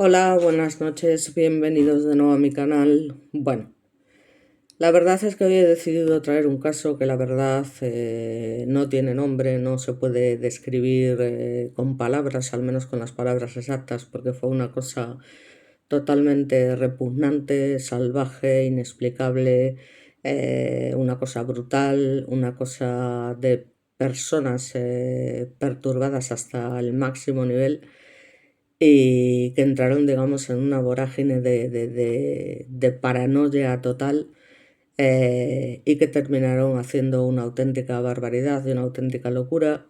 Hola, buenas noches, bienvenidos de nuevo a mi canal. Bueno, la verdad es que hoy he decidido traer un caso que la verdad no tiene nombre, no se puede describir con palabras, al menos con las palabras exactas, porque fue una cosa totalmente repugnante, salvaje, inexplicable, una cosa brutal, una cosa de personas perturbadas hasta el máximo nivel y que entraron, digamos, en una vorágine de paranoia total y que terminaron haciendo una auténtica barbaridad y una auténtica locura.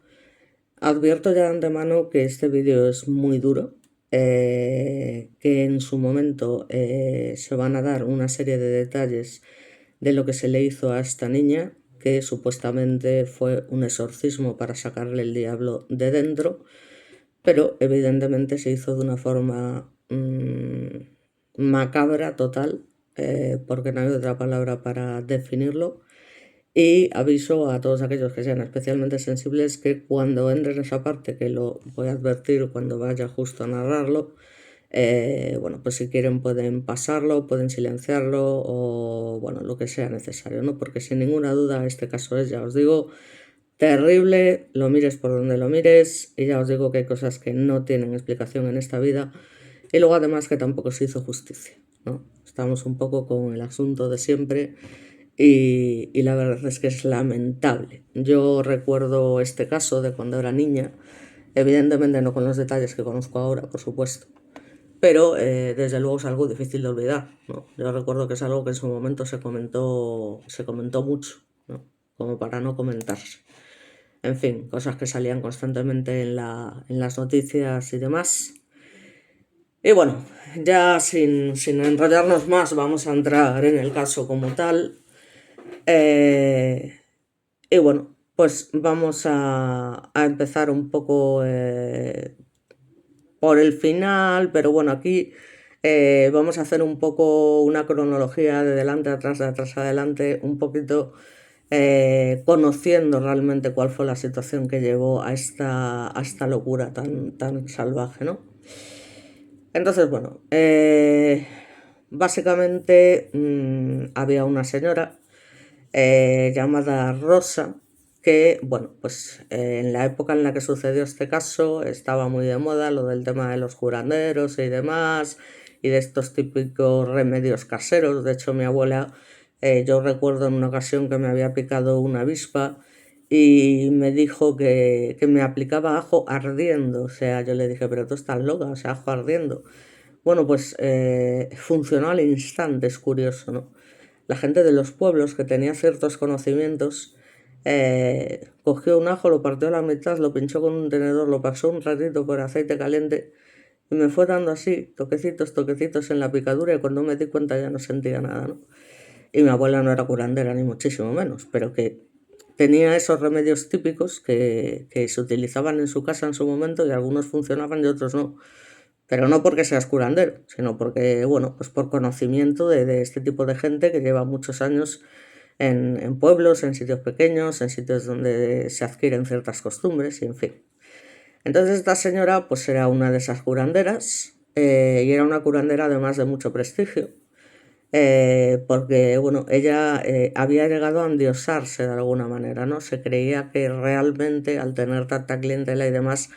Advierto ya de antemano que este vídeo es muy duro, que en su momento se van a dar una serie de detalles de lo que se le hizo a esta niña, que supuestamente fue un exorcismo para sacarle el diablo de dentro, pero evidentemente se hizo de una forma macabra total, porque no hay otra palabra para definirlo. Y aviso a todos aquellos que sean especialmente sensibles que cuando entren en esa parte, que lo voy a advertir cuando vaya justo a narrarlo, bueno, pues si quieren pueden pasarlo, pueden silenciarlo o bueno, lo que sea necesario, ¿no? Porque sin ninguna duda este caso es, ya os digo, terrible, lo mires por donde lo mires, y ya os digo que hay cosas que no tienen explicación en esta vida, y luego además que tampoco se hizo justicia, ¿no? Estamos un poco con el asunto de siempre y la verdad es que es lamentable. Yo recuerdo este caso de cuando era niña, evidentemente no con los detalles que conozco ahora, por supuesto, pero desde luego es algo difícil de olvidar, ¿no? Yo recuerdo que es algo que en su momento se comentó mucho, ¿no? Como para no comentarse. En fin, cosas que salían constantemente en las noticias y demás. Y bueno, ya sin enrollarnos más, vamos a entrar en el caso como tal. Eh, y bueno, pues vamos a empezar un poco por el final, pero bueno, aquí vamos a hacer un poco una cronología de atrás adelante, un poquito conociendo realmente cuál fue la situación que llevó a esta locura tan salvaje, ¿no? Entonces, bueno, básicamente había una señora llamada Rosa que, bueno, pues en la época en la que sucedió este caso estaba muy de moda lo del tema de los curanderos y demás, y de estos típicos remedios caseros. De hecho, mi abuela, yo recuerdo en una ocasión que me había picado una avispa y me dijo que me aplicaba ajo ardiendo. O sea, yo le dije, pero tú estás loca, o sea, ajo ardiendo. Bueno, pues funcionó al instante, es curioso, ¿no? La gente de los pueblos que tenía ciertos conocimientos cogió un ajo, lo partió a la mitad, lo pinchó con un tenedor, lo pasó un ratito por aceite caliente y me fue dando así, toquecitos, toquecitos en la picadura, y cuando me di cuenta ya no sentía nada, ¿no? Y mi abuela no era curandera ni muchísimo menos, pero que tenía esos remedios típicos que se utilizaban en su casa en su momento, y algunos funcionaban y otros no. Pero no porque seas curandero, sino porque, bueno, pues por conocimiento de este tipo de gente que lleva muchos años en pueblos, en sitios pequeños, en sitios donde se adquieren ciertas costumbres y en fin. Entonces esta señora pues era una de esas curanderas, y era una curandera además de mucho prestigio, porque bueno, ella había llegado a endiosarse de alguna manera, ¿no? Se creía que realmente al tener tanta clientela y demás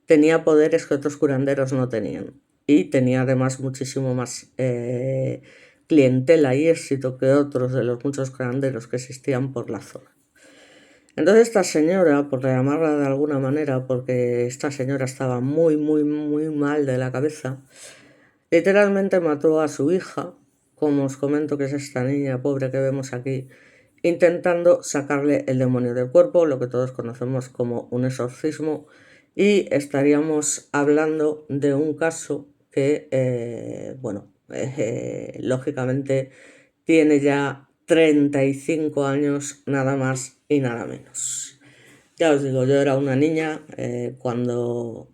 tenía poderes que otros curanderos no tenían, y tenía además muchísimo más clientela y éxito que otros de los muchos curanderos que existían por la zona. Entonces esta señora, por llamarla de alguna manera, porque esta señora estaba muy, muy, muy mal de la cabeza, literalmente mató a su hija, como os comento que es esta niña pobre que vemos aquí, intentando sacarle el demonio del cuerpo, lo que todos conocemos como un exorcismo, y estaríamos hablando de un caso que, bueno, lógicamente tiene ya 35 años, nada más y nada menos. Ya os digo, yo era una niña cuando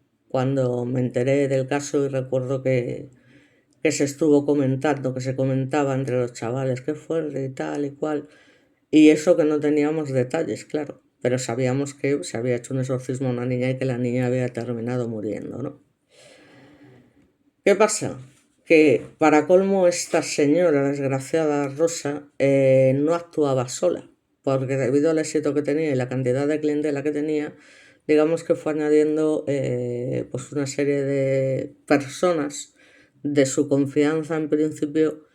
me enteré del caso, y recuerdo que se estuvo comentando, que se comentaba entre los chavales, qué fuerte y tal y cual. Y eso que no teníamos detalles, claro, pero sabíamos que se había hecho un exorcismo a una niña y que la niña había terminado muriendo, ¿no? ¿Qué pasa? Que para colmo esta señora desgraciada Rosa no actuaba sola, porque debido al éxito que tenía y la cantidad de clientela que tenía, digamos que fue añadiendo pues una serie de personas de su confianza en principio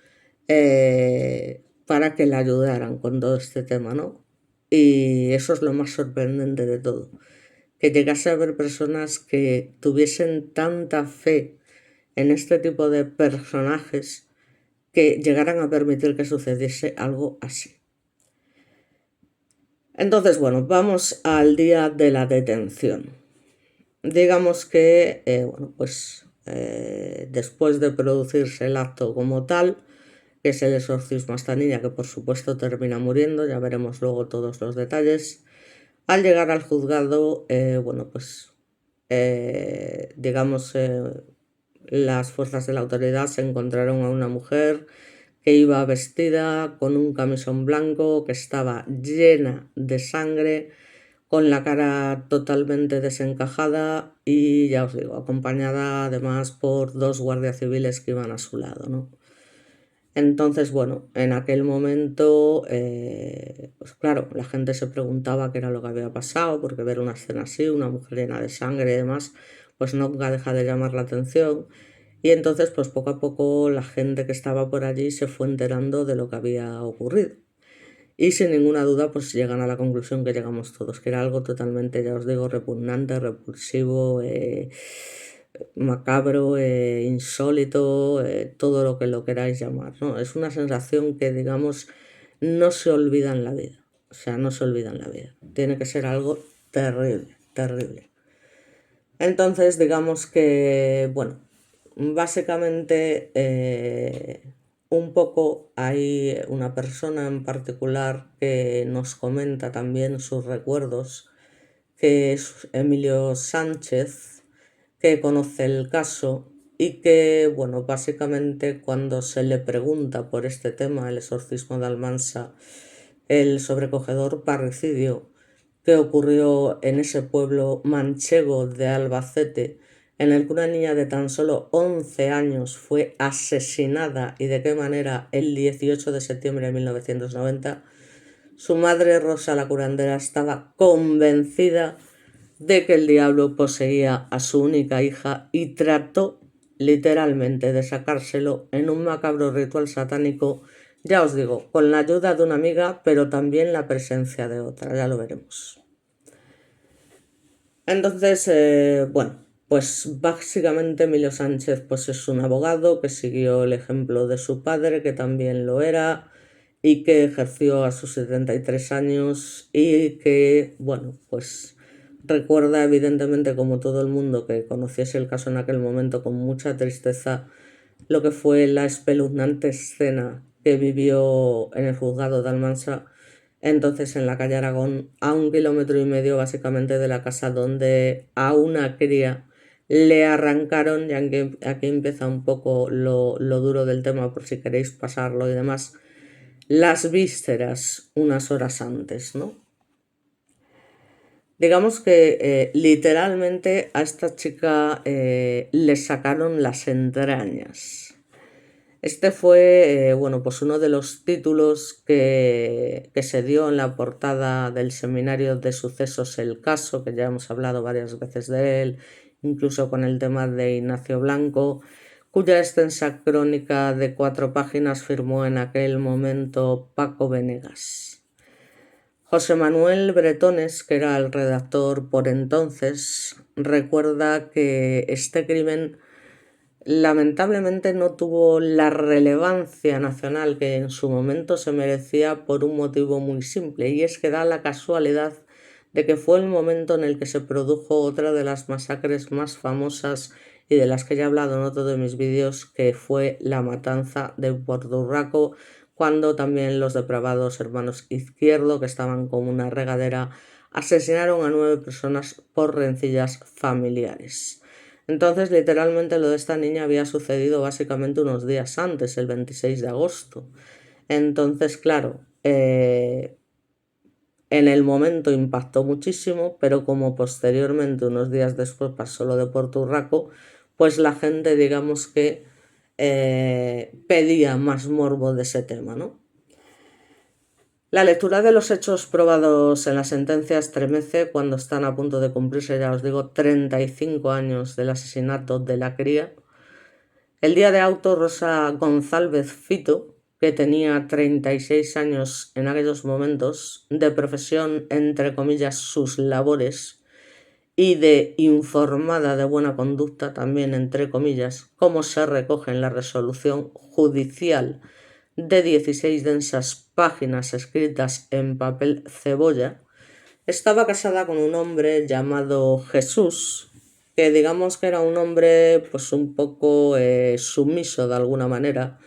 para que la ayudaran con todo este tema, ¿no? Y eso es lo más sorprendente de todo, que llegase a haber personas que tuviesen tanta fe en este tipo de personajes que llegaran a permitir que sucediese algo así. Entonces, bueno, vamos al día de la detención. Digamos que, después de producirse el acto como tal, que es el exorcismo a esta niña, que por supuesto termina muriendo, ya veremos luego todos los detalles, al llegar al juzgado, digamos, las fuerzas de la autoridad se encontraron a una mujer que iba vestida con un camisón blanco, que estaba llena de sangre, con la cara totalmente desencajada y ya os digo, acompañada además por dos guardias civiles que iban a su lado, ¿no? Entonces, bueno, en aquel momento, pues claro, la gente se preguntaba qué era lo que había pasado, porque ver una escena así, una mujer llena de sangre y demás, pues nunca deja de llamar la atención. Y entonces, pues poco a poco la gente que estaba por allí se fue enterando de lo que había ocurrido. Y sin ninguna duda, pues llegan a la conclusión que llegamos todos, que era algo totalmente, ya os digo, repugnante, repulsivo, macabro, insólito, todo lo que lo queráis llamar, ¿no? Es una sensación que, digamos, no se olvida en la vida. O sea, no se olvida en la vida. Tiene que ser algo terrible, terrible. Entonces, digamos que, bueno, básicamente un poco hay una persona en particular que nos comenta también sus recuerdos, que es Emilio Sánchez, que conoce el caso y que, bueno, básicamente cuando se le pregunta por este tema, el exorcismo de Almansa, el sobrecogedor parricidio que ocurrió en ese pueblo manchego de Albacete, en el que una niña de tan solo 11 años fue asesinada y de qué manera el 18 de septiembre de 1990, su madre Rosa la curandera estaba convencida de que el diablo poseía a su única hija y trató literalmente de sacárselo en un macabro ritual satánico, ya os digo, con la ayuda de una amiga, pero también la presencia de otra, ya lo veremos. Entonces, pues básicamente Emilio Sánchez pues es un abogado que siguió el ejemplo de su padre, que también lo era, y que ejerció a sus 73 años y que, bueno, pues recuerda evidentemente como todo el mundo que conociese el caso en aquel momento con mucha tristeza lo que fue la espeluznante escena que vivió en el juzgado de Almansa, entonces en la calle Aragón, a 1,5 kilómetros básicamente de la casa donde a una cría le arrancaron, ya que aquí empieza un poco lo duro del tema por si queréis pasarlo y demás, las vísceras unas horas antes, ¿no? Digamos que literalmente a esta chica le sacaron las entrañas. Este fue, pues uno de los títulos que se dio en la portada del seminario de sucesos El Caso, que ya hemos hablado varias veces de él, incluso con el tema de Ignacio Blanco, cuya extensa crónica de 4 páginas firmó en aquel momento Paco Venegas. José Manuel Bretones, que era el redactor por entonces, recuerda que este crimen lamentablemente no tuvo la relevancia nacional que en su momento se merecía por un motivo muy simple, y es que da la casualidad de que fue el momento en el que se produjo otra de las masacres más famosas y de las que ya he hablado en otro de mis vídeos, que fue la matanza de Puerto Urraco, cuando también los depravados hermanos Izquierdo, que estaban como una regadera, asesinaron a 9 personas por rencillas familiares. Entonces, literalmente lo de esta niña había sucedido básicamente unos días antes, el 26 de agosto. Entonces, claro, en el momento impactó muchísimo, pero como posteriormente, unos días después, pasó lo de Puerto Urraco, pues la gente, digamos que pedía más morbo de ese tema, ¿no? La lectura de los hechos probados en la sentencia estremece cuando están a punto de cumplirse, ya os digo, 35 años del asesinato de la cría. El día de auto, Rosa González Fito, que tenía 36 años en aquellos momentos, de profesión, entre comillas, sus labores, y de informada de buena conducta, también entre comillas, como se recoge en la resolución judicial de 16 densas páginas escritas en papel cebolla, estaba casada con un hombre llamado Jesús, que digamos que era un hombre pues un poco sumiso de alguna manera.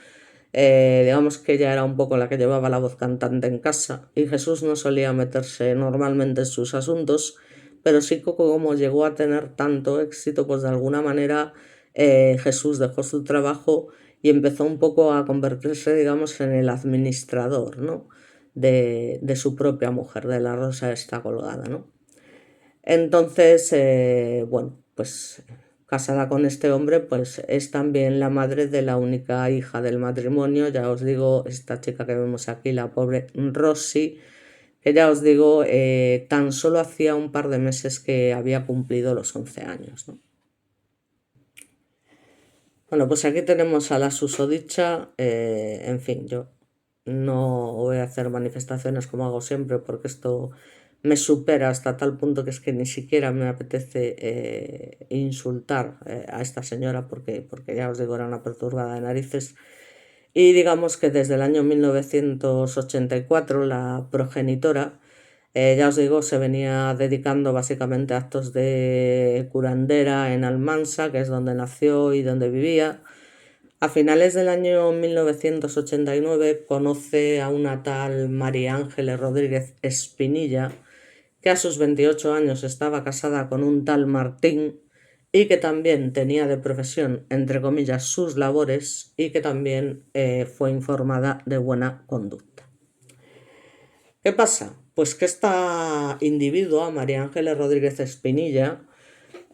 Digamos que ella era un poco la que llevaba la voz cantante en casa y Jesús no solía meterse normalmente en sus asuntos, pero sí que como llegó a tener tanto éxito, pues de alguna manera Jesús dejó su trabajo y empezó un poco a convertirse, digamos, en el administrador, ¿no? de su propia mujer, de la Rosa esta colgada, ¿no? Entonces, bueno, pues casada con este hombre, pues es también la madre de la única hija del matrimonio. Ya os digo, esta chica que vemos aquí, la pobre Rosy, que ya os digo, tan solo hacía un par de meses que había cumplido los 11 años, ¿no? Bueno, pues aquí tenemos a la susodicha, en fin, yo no voy a hacer manifestaciones como hago siempre porque esto me supera hasta tal punto que es que ni siquiera me apetece insultar a esta señora porque ya os digo, era una perturbada de narices. Y digamos que desde el año 1984 la progenitora, ya os digo, se venía dedicando básicamente a actos de curandera en Almansa, que es donde nació y donde vivía. A finales del año 1989 conoce a una tal María Ángeles Rodríguez Espinilla, que a sus 28 años estaba casada con un tal Martín y que también tenía de profesión, entre comillas, sus labores y que también fue informada de buena conducta. ¿Qué pasa? Pues que esta individua, María Ángeles Rodríguez Espinilla,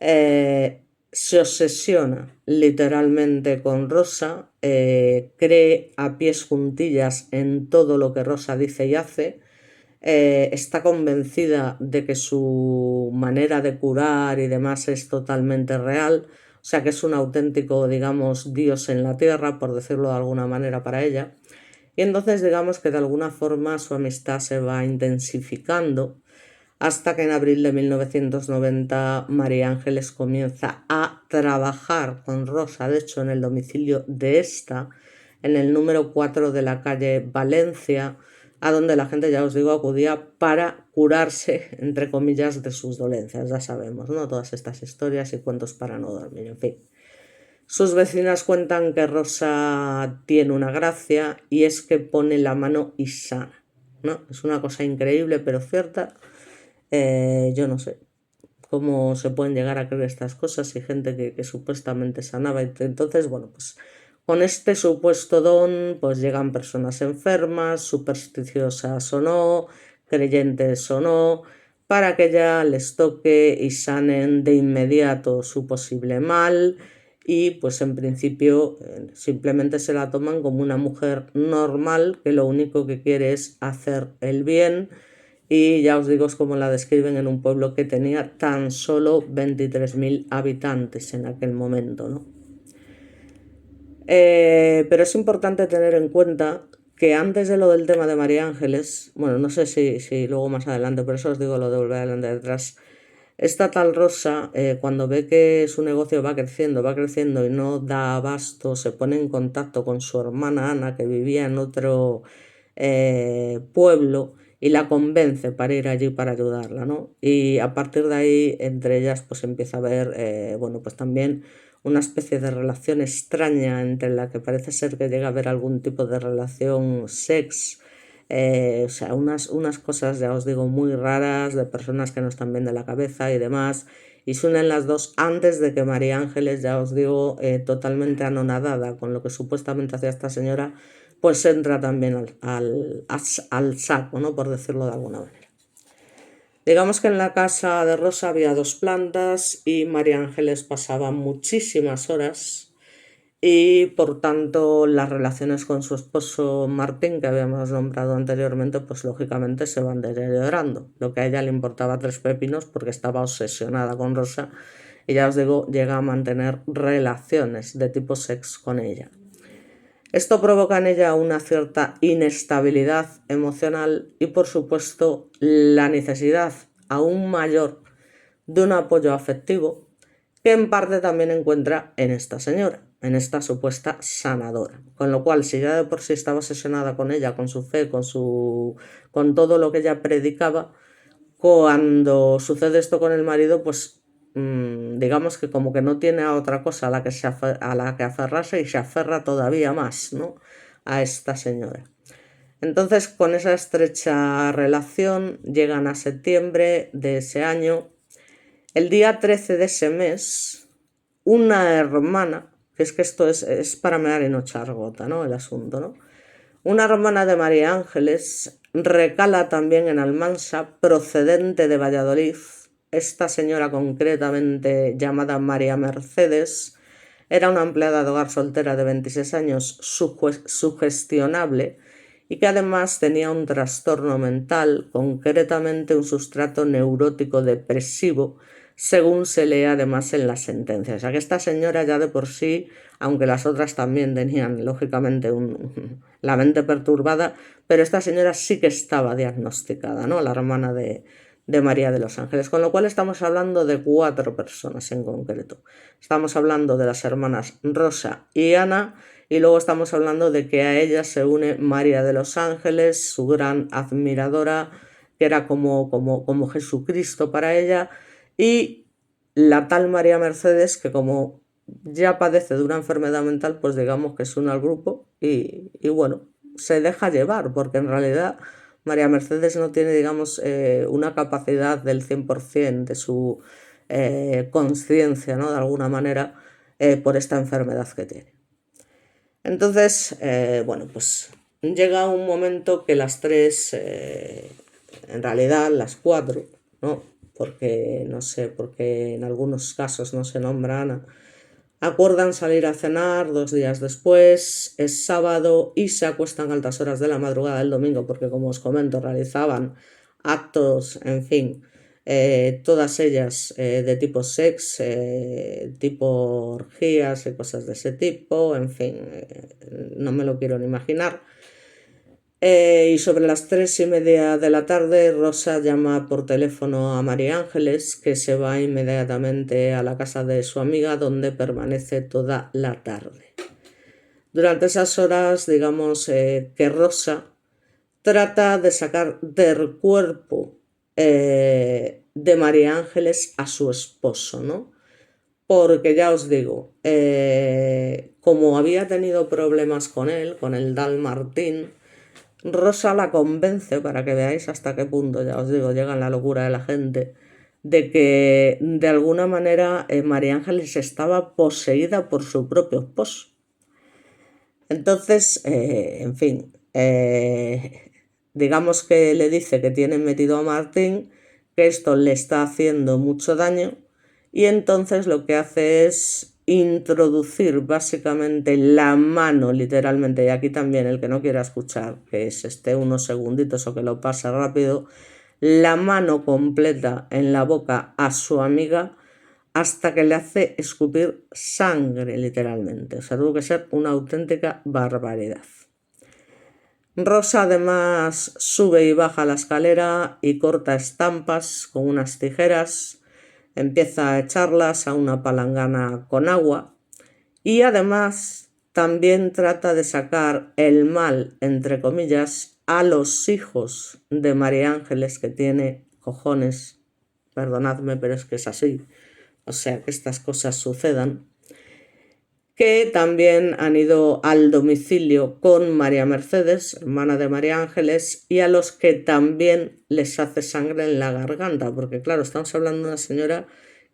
se obsesiona literalmente con Rosa, cree a pies juntillas en todo lo que Rosa dice y hace, está convencida de que su manera de curar y demás es totalmente real, o sea que es un auténtico, digamos, dios en la tierra, por decirlo de alguna manera para ella. Y entonces digamos que de alguna forma su amistad se va intensificando hasta que en abril de 1990 María Ángeles comienza a trabajar con Rosa, de hecho en el domicilio de esta, en el número 4 de la calle Valencia, a donde la gente, ya os digo, acudía para curarse, entre comillas, de sus dolencias. Ya sabemos, ¿no? Todas estas historias y cuentos para no dormir, en fin. Sus vecinas cuentan que Rosa tiene una gracia y es que pone la mano y sana, ¿no? Es una cosa increíble pero cierta. Yo no sé cómo se pueden llegar a creer estas cosas y gente que supuestamente sanaba. Entonces, bueno, pues con este supuesto don, pues llegan personas enfermas, supersticiosas o no, creyentes o no, para que ya les toque y sanen de inmediato su posible mal y pues en principio simplemente se la toman como una mujer normal que lo único que quiere es hacer el bien y ya os digo es como la describen en un pueblo que tenía tan solo 23.000 habitantes en aquel momento, ¿no? Pero es importante tener en cuenta que antes de lo del tema de María Ángeles, bueno, no sé si luego más adelante, por eso os digo lo de volver adelante detrás, esta tal Rosa, cuando ve que su negocio va creciendo y no da abasto, se pone en contacto con su hermana Ana, que vivía en otro pueblo, y la convence para ir allí para ayudarla, ¿no? Y a partir de ahí, entre ellas, pues empieza a haber, bueno, pues también una especie de relación extraña entre la que parece ser que llega a haber algún tipo de relación sex, o sea, unas cosas, ya os digo, muy raras de personas que no están bien de la cabeza y demás. Y se unen las dos antes de que María Ángeles, ya os digo, totalmente anonadada con lo que supuestamente hacía esta señora, pues entra también al saco, ¿no? Por decirlo de alguna manera. Digamos que en la casa de Rosa había 2 plantas y María Ángeles pasaba muchísimas horas y por tanto las relaciones con su esposo Martín, que habíamos nombrado anteriormente, pues lógicamente se van deteriorando. Lo que a ella le importaba 3 pepinos porque estaba obsesionada con Rosa y ya os digo, llega a mantener relaciones de tipo sex con ella. Esto provoca en ella una cierta inestabilidad emocional y por supuesto la necesidad aún mayor de un apoyo afectivo que en parte también encuentra en esta señora, en esta supuesta sanadora. Con lo cual, si ya de por sí estaba obsesionada con ella, con su fe, con todo lo que ella predicaba, cuando sucede esto con el marido, pues digamos que como que no tiene a otra cosa a la que aferrarse y se aferra todavía más, ¿no?, a esta señora. Entonces, con esa estrecha relación, llegan a septiembre de ese año. El día 13 de ese mes, una hermana, que es que esto es para mear y no echar gota, ¿no?, el asunto, ¿no? Una hermana de María Ángeles recala también en Almansa, procedente de Valladolid. Esta señora, concretamente llamada María Mercedes, era una empleada de hogar soltera de 26 años, sugestionable, y que además tenía un trastorno mental, concretamente un sustrato neurótico depresivo, según se lee además en la sentencia. O sea que esta señora ya de por sí, aunque las otras también tenían lógicamente la mente perturbada, pero esta señora sí que estaba diagnosticada, ¿no?, la hermana de María de los Ángeles, con lo cual estamos hablando de 4 personas en concreto. Estamos hablando de las hermanas Rosa y Ana, y luego estamos hablando de que a ella se une María de los Ángeles, su gran admiradora, que era como Jesucristo para ella, y la tal María Mercedes, que como ya padece de una enfermedad mental, pues digamos que se une al grupo y bueno, se deja llevar, porque en realidad María Mercedes no tiene, digamos, una capacidad del 100% de su conciencia, ¿no?, de alguna manera, por esta enfermedad que tiene. Entonces, bueno, pues llega un momento que las 3, en realidad las 4, ¿no?, porque no sé, porque en algunos casos no se nombra Ana, acuerdan salir a cenar 2 días después, es sábado, y se acuestan a altas horas de la madrugada del domingo, porque como os comento, realizaban actos, en fin, todas ellas de tipo sex, tipo orgías y cosas de ese tipo, en fin, no me lo quiero ni imaginar. Y sobre las 3:30 de la tarde, Rosa llama por teléfono a María Ángeles, que se va inmediatamente a la casa de su amiga, donde permanece toda la tarde. Durante esas horas, digamos que Rosa trata de sacar del cuerpo de María Ángeles a su esposo, ¿no? Porque ya os digo, como había tenido problemas con él, con el Dal Martín, Rosa la convence, para que veáis hasta qué punto, ya os digo, llega la locura de la gente, de que de alguna manera María Ángeles estaba poseída por su propio esposo. Entonces, en fin, digamos que le dice que tiene metido a Martín, que esto le está haciendo mucho daño, y entonces lo que hace es introducir básicamente la mano, literalmente, y aquí también el que no quiera escuchar, que se esté unos segunditos o que lo pase rápido, la mano completa en la boca a su amiga hasta que le hace escupir sangre, literalmente. O sea, tuvo que ser una auténtica barbaridad. Rosa además sube y baja la escalera y corta estampas con unas tijeras, empieza a echarlas a una palangana con agua y además también trata de sacar el mal, entre comillas, a los hijos de María Ángeles, que tiene cojones, perdonadme, pero es que es así, o sea, que estas cosas sucedan, que también han ido al domicilio con María Mercedes, hermana de María Ángeles, y a los que también les hace sangre en la garganta, porque claro, estamos hablando de una señora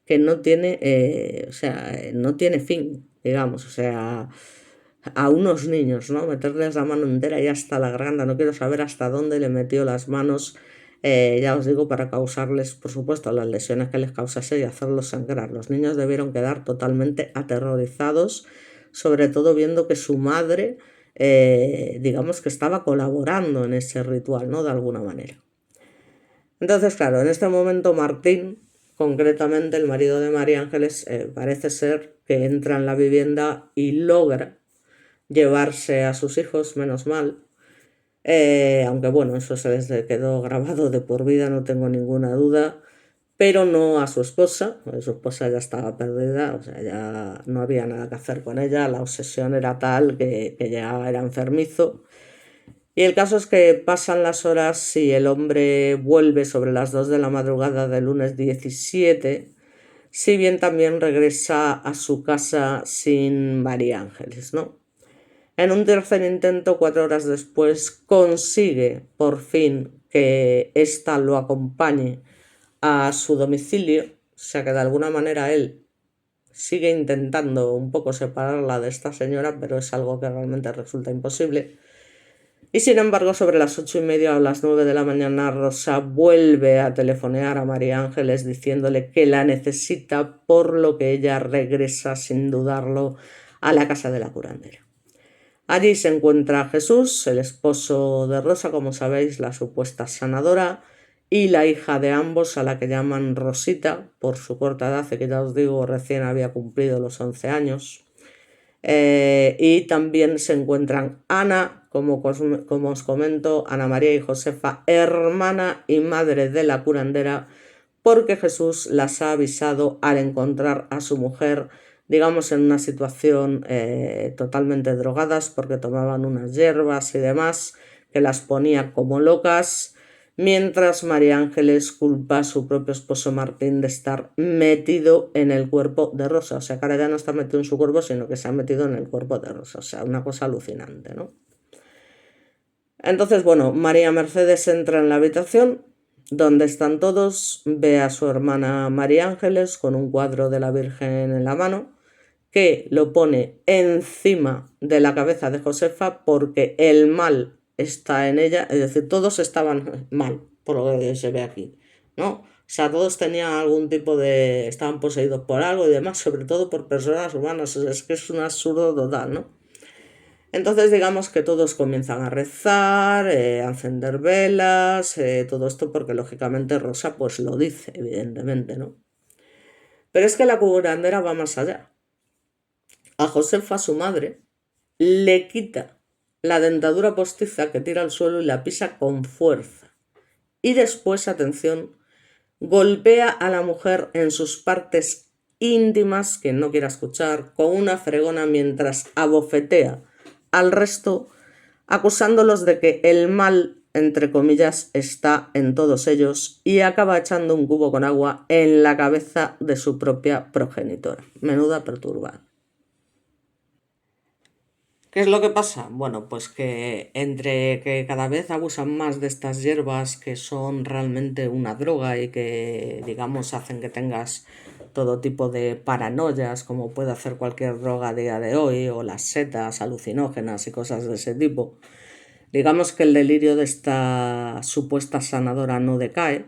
que no tiene, o sea, no tiene fin, digamos, o sea, a unos niños, ¿no?, meterles la mano entera y hasta la garganta, no quiero saber hasta dónde le metió las manos ya os digo, para causarles, por supuesto, las lesiones que les causase y hacerlos sangrar. Los niños debieron quedar totalmente aterrorizados, sobre todo viendo que su madre, digamos que estaba colaborando en ese ritual, ¿no? De alguna manera. Entonces, claro, en este momento Martín, concretamente el marido de María Ángeles, parece ser que entra en la vivienda y logra llevarse a sus hijos, menos mal. Aunque bueno, eso se les quedó grabado de por vida, no tengo ninguna duda, pero no a su esposa. Su esposa ya estaba perdida, o sea, ya no había nada que hacer con ella, la obsesión era tal que ya era enfermizo. Y el caso es que pasan las horas y el hombre vuelve sobre las 2 de la madrugada del lunes 17, si bien también regresa a su casa sin María Ángeles, ¿no? En un tercer intento, 4 horas después, consigue por fin que ésta lo acompañe a su domicilio, o sea que de alguna manera él sigue intentando un poco separarla de esta señora, pero es algo que realmente resulta imposible. Y sin embargo, sobre las 8:30 o las 9 de la mañana, Rosa vuelve a telefonear a María Ángeles diciéndole que la necesita, por lo que ella regresa sin dudarlo a la casa de la curandera. Allí se encuentra Jesús, el esposo de Rosa, como sabéis, la supuesta sanadora, y la hija de ambos, a la que llaman Rosita, por su corta edad, que ya os digo, recién había cumplido los 11 años. Y también se encuentran Ana, como os comento, Ana María y Josefa, hermana y madre de la curandera, porque Jesús las ha avisado al encontrar a su mujer, digamos, en una situación totalmente drogadas, porque tomaban unas hierbas y demás, que las ponía como locas, mientras María Ángeles culpa a su propio esposo Martín de estar metido en el cuerpo de Rosa. O sea, que ahora ya no está metido en su cuerpo, sino que se ha metido en el cuerpo de Rosa. O sea, una cosa alucinante, ¿no? Entonces, bueno, María Mercedes entra en la habitación donde están todos, ve a su hermana María Ángeles con un cuadro de la Virgen en la mano, que lo pone encima de la cabeza de Josefa porque el mal está en ella, es decir, todos estaban mal, por lo que se ve aquí, ¿no? O sea, todos tenían algún tipo de... estaban poseídos por algo y demás, sobre todo por personas humanas, es que es un absurdo total, ¿no? Entonces digamos que todos comienzan a rezar, a encender velas, todo esto porque lógicamente Rosa pues lo dice, evidentemente, ¿no? Pero es que la curandera va más allá. A Josefa, su madre, le quita la dentadura postiza que tira al suelo y la pisa con fuerza. Y después, atención, golpea a la mujer en sus partes íntimas, quien no quiera escuchar, con una fregona mientras abofetea al resto, acusándolos de que el mal, entre comillas, está en todos ellos, y acaba echando un cubo con agua en la cabeza de su propia progenitora. Menuda perturbada. ¿Qué es lo que pasa? Bueno, pues que entre que cada vez abusan más de estas hierbas que son realmente una droga y que, digamos, hacen que tengas todo tipo de paranoias, como puede hacer cualquier droga a día de hoy, o las setas alucinógenas y cosas de ese tipo, digamos que el delirio de esta supuesta sanadora no decae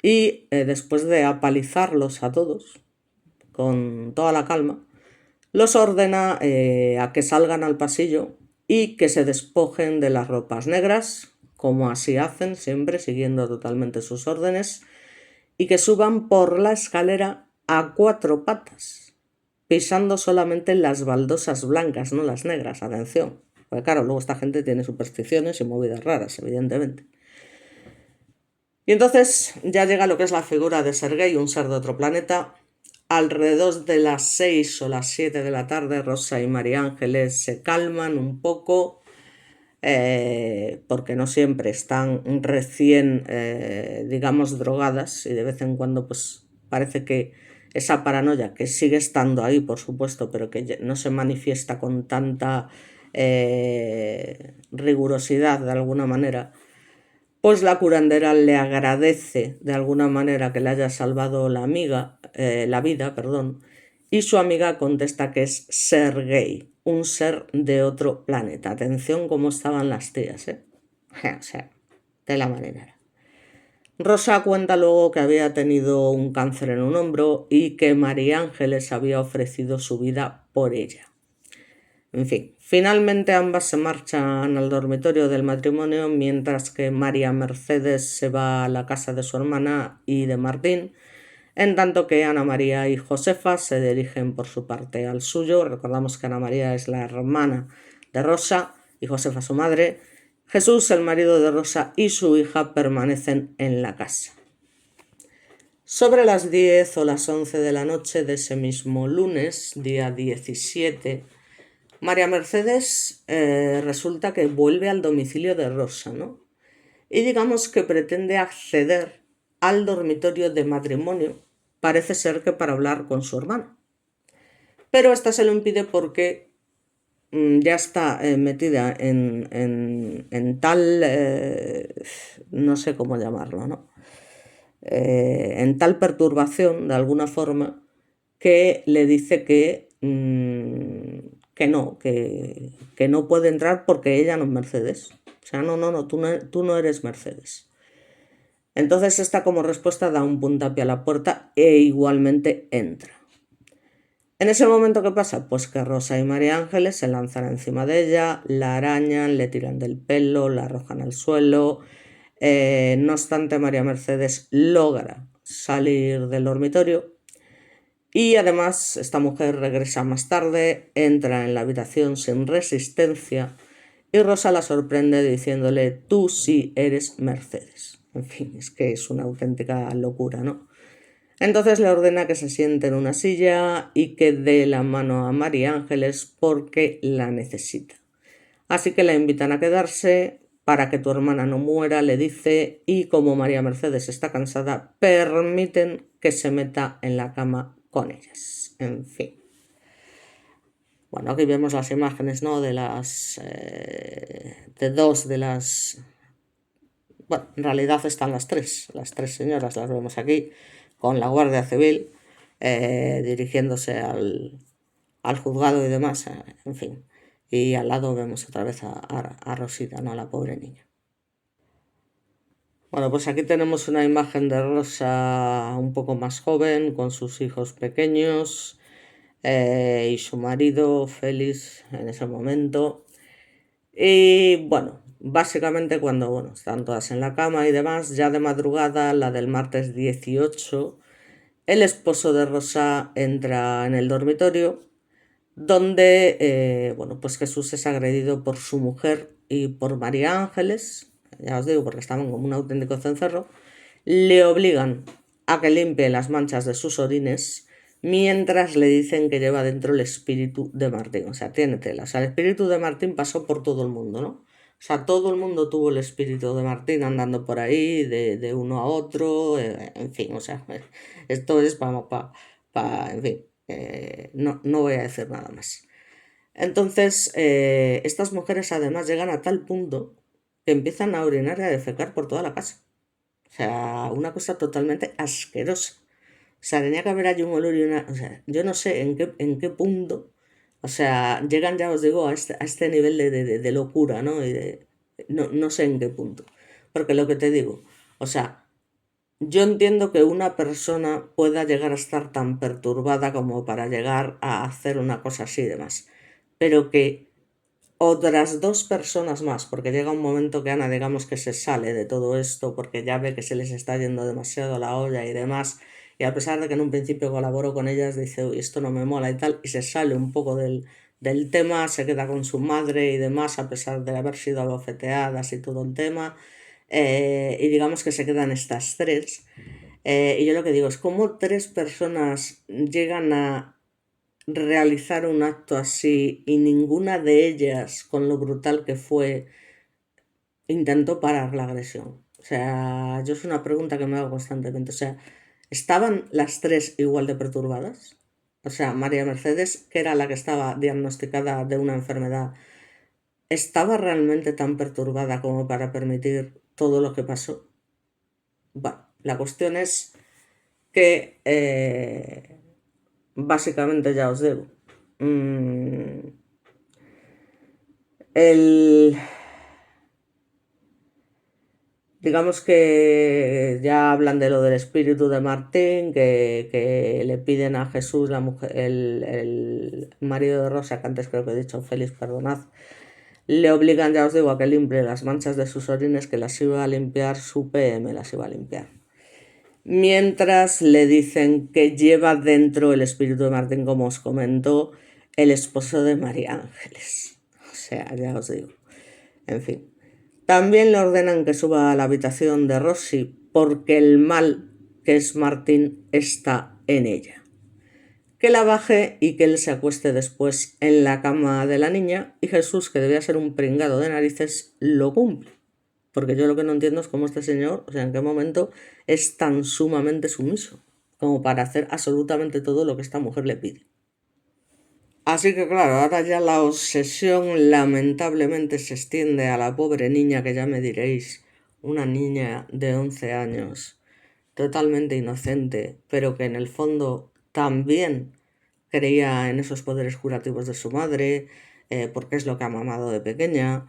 y después de apalizarlos a todos con toda la calma, los ordena a que salgan al pasillo y que se despojen de las ropas negras, como así hacen siempre, siguiendo totalmente sus órdenes, y que suban por la escalera a 4 patas, pisando solamente las baldosas blancas, no las negras, atención. Porque claro, luego esta gente tiene supersticiones y movidas raras, evidentemente. Y entonces ya llega lo que es la figura de Sergei, un ser de otro planeta. Alrededor de las 6 o las 7 de la tarde, Rosa y María Ángeles se calman un poco, porque no siempre están recién, digamos, drogadas, y de vez en cuando pues parece que esa paranoia, que sigue estando ahí, por supuesto, pero que no se manifiesta con tanta rigurosidad de alguna manera, pues la curandera le agradece de alguna manera que le haya salvado la vida, perdón, y su amiga contesta que es Sergei, un ser de otro planeta. Atención cómo estaban las tías, ¿eh? O sea, de la manera. Rosa cuenta luego que había tenido un cáncer en un hombro y que María Ángeles había ofrecido su vida por ella. En fin, finalmente ambas se marchan al dormitorio del matrimonio mientras que María Mercedes se va a la casa de su hermana y de Martín, en tanto que Ana María y Josefa se dirigen por su parte al suyo. Recordamos que Ana María es la hermana de Rosa y Josefa su madre. Jesús, el marido de Rosa, y su hija permanecen en la casa. Sobre las 10 o las 11 de la noche de ese mismo lunes, día 17, María Mercedes resulta que vuelve al domicilio de Rosa, ¿no? Y digamos que pretende acceder al dormitorio de matrimonio, parece ser que para hablar con su hermana. Pero esta se lo impide porque ya está metida en tal, no sé cómo llamarlo, ¿no? En tal perturbación, de alguna forma, que le dice que no puede entrar porque ella no es Mercedes. O sea, no, tú no eres Mercedes. Entonces esta como respuesta da un puntapié a la puerta e igualmente entra. En ese momento, ¿qué pasa? Pues que Rosa y María Ángeles se lanzan encima de ella, la arañan, le tiran del pelo, la arrojan al suelo. No obstante, María Mercedes logra salir del dormitorio y además esta mujer regresa más tarde, entra en la habitación sin resistencia y Rosa la sorprende diciéndole: tú sí eres Mercedes. En fin, es que es una auténtica locura, ¿no? Entonces le ordena que se siente en una silla y que dé la mano a María Ángeles porque la necesita. Así que la invitan a quedarse para que tu hermana no muera, le dice, y como María Mercedes está cansada, permiten que se meta en la cama con ellas. En fin. Bueno, aquí vemos las imágenes, ¿no? De dos de las... Bueno, en realidad están las tres señoras las vemos aquí, con la Guardia Civil, dirigiéndose al juzgado y demás, en fin. Y al lado vemos otra vez a Rosita, ¿no? A la pobre niña. Bueno, pues aquí tenemos una imagen de Rosa un poco más joven, con sus hijos pequeños y su marido, Félix, en ese momento. Y bueno, básicamente cuando están todas en la cama y demás, ya de madrugada, la del martes 18, el esposo de Rosa entra en el dormitorio donde pues Jesús es agredido por su mujer y por María Ángeles, ya os digo, porque estaban como un auténtico cencerro. Le obligan a que limpie las manchas de sus orines mientras le dicen que lleva dentro el espíritu de Martín. O sea, tiene tela. O sea, el espíritu de Martín pasó por todo el mundo, ¿no? O sea, todo el mundo tuvo el espíritu de Martín andando por ahí, de uno a otro, en fin, o sea, esto es en fin, no voy a decir nada más. Entonces, estas mujeres además llegan a tal punto que empiezan a orinar y a defecar por toda la casa. O sea, una cosa totalmente asquerosa. O sea, tenía que haber allí un olor y una... O sea, yo no sé en qué punto... O sea, llegan, ya os digo, a este nivel de locura, ¿no? No sé en qué punto. Porque lo que te digo, o sea, yo entiendo que una persona pueda llegar a estar tan perturbada como para llegar a hacer una cosa así y demás. Pero que otras dos personas más, porque llega un momento que Ana, digamos que se sale de todo esto porque ya ve que se les está yendo demasiado la olla y demás, y a pesar de que en un principio colaboró con ellas, dice: uy, esto no me mola y tal, y se sale un poco del tema, se queda con su madre y demás, a pesar de haber sido abofeteadas y todo el tema, y digamos que se quedan estas tres. Y yo lo que digo es cómo tres personas llegan a realizar un acto así y ninguna de ellas, con lo brutal que fue, intentó parar la agresión. O sea, yo es una pregunta que me hago constantemente. O sea, ¿estaban las tres igual de perturbadas? O sea, María Mercedes, que era la que estaba diagnosticada de una enfermedad, ¿estaba realmente tan perturbada como para permitir todo lo que pasó? Bueno, la cuestión es que básicamente ya os digo. El, digamos que ya hablan de lo del espíritu de Martín, que le piden a Jesús, la mujer, el marido de Rosa, que antes creo que he dicho Félix, perdonad, le obligan, ya os digo, a que limpie las manchas de sus orines, que las iba a limpiar, su PM las iba a limpiar. Mientras le dicen que lleva dentro el espíritu de Martín, como os comento, el esposo de María Ángeles. O sea, ya os digo. En fin. También le ordenan que suba a la habitación de Rosy porque el mal, que es Martín, está en ella. Que la baje y que él se acueste después en la cama de la niña, y Jesús, que debía ser un pringado de narices, lo cumple. Porque yo lo que no entiendo es cómo este señor, o sea, en qué momento es tan sumamente sumiso como para hacer absolutamente todo lo que esta mujer le pide. Así que claro, ahora ya la obsesión lamentablemente se extiende a la pobre niña, que ya me diréis, una niña de 11 años, totalmente inocente, pero que en el fondo también creía en esos poderes curativos de su madre, porque es lo que ha mamado de pequeña,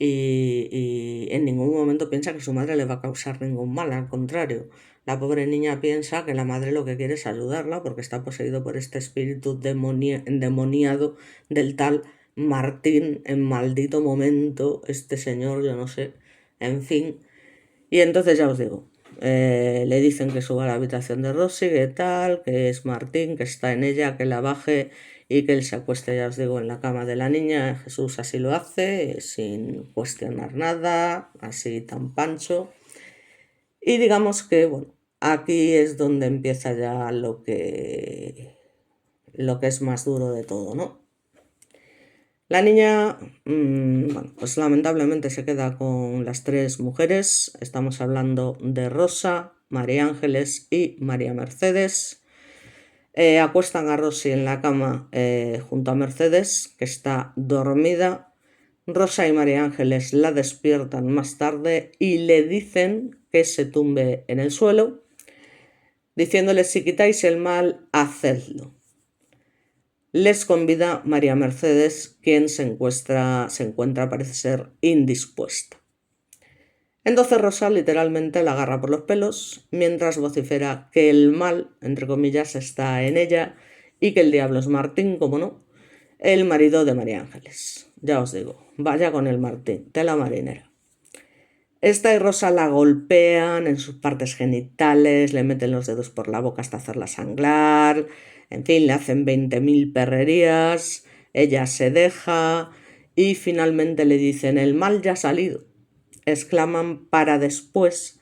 y en ningún momento piensa que su madre le va a causar ningún mal, al contrario. La pobre niña piensa que la madre lo que quiere es ayudarla porque está poseído por este espíritu endemoniado del tal Martín, en maldito momento, este señor, yo no sé, en fin. Y entonces ya os digo, le dicen que suba a la habitación de Rosy, que tal, que es Martín, que está en ella, que la baje y que él se acueste, ya os digo, en la cama de la niña. Jesús así lo hace, sin cuestionar nada, así tan pancho. Y digamos que, bueno, aquí es donde empieza ya lo que es más duro de todo, ¿no? La niña, bueno, pues lamentablemente se queda con las tres mujeres. Estamos hablando de Rosa, María Ángeles y María Mercedes. Acuestan a Rosy en la cama junto a Mercedes, que está dormida. Rosa y María Ángeles la despiertan más tarde y le dicen que se tumbe en el suelo, diciéndole: si quitáis el mal, hacedlo. Les convida María Mercedes, quien se encuentra, parece ser, indispuesta. Entonces Rosa literalmente la agarra por los pelos, mientras vocifera que el mal, entre comillas, está en ella y que el diablo es Martín, como no, el marido de María Ángeles. Ya os digo, vaya con el Martín, tela marinera. Esta y Rosa la golpean en sus partes genitales, le meten los dedos por la boca hasta hacerla sangrar, en fin, le hacen 20.000 perrerías, ella se deja y finalmente le dicen: el mal ya ha salido, exclaman, para después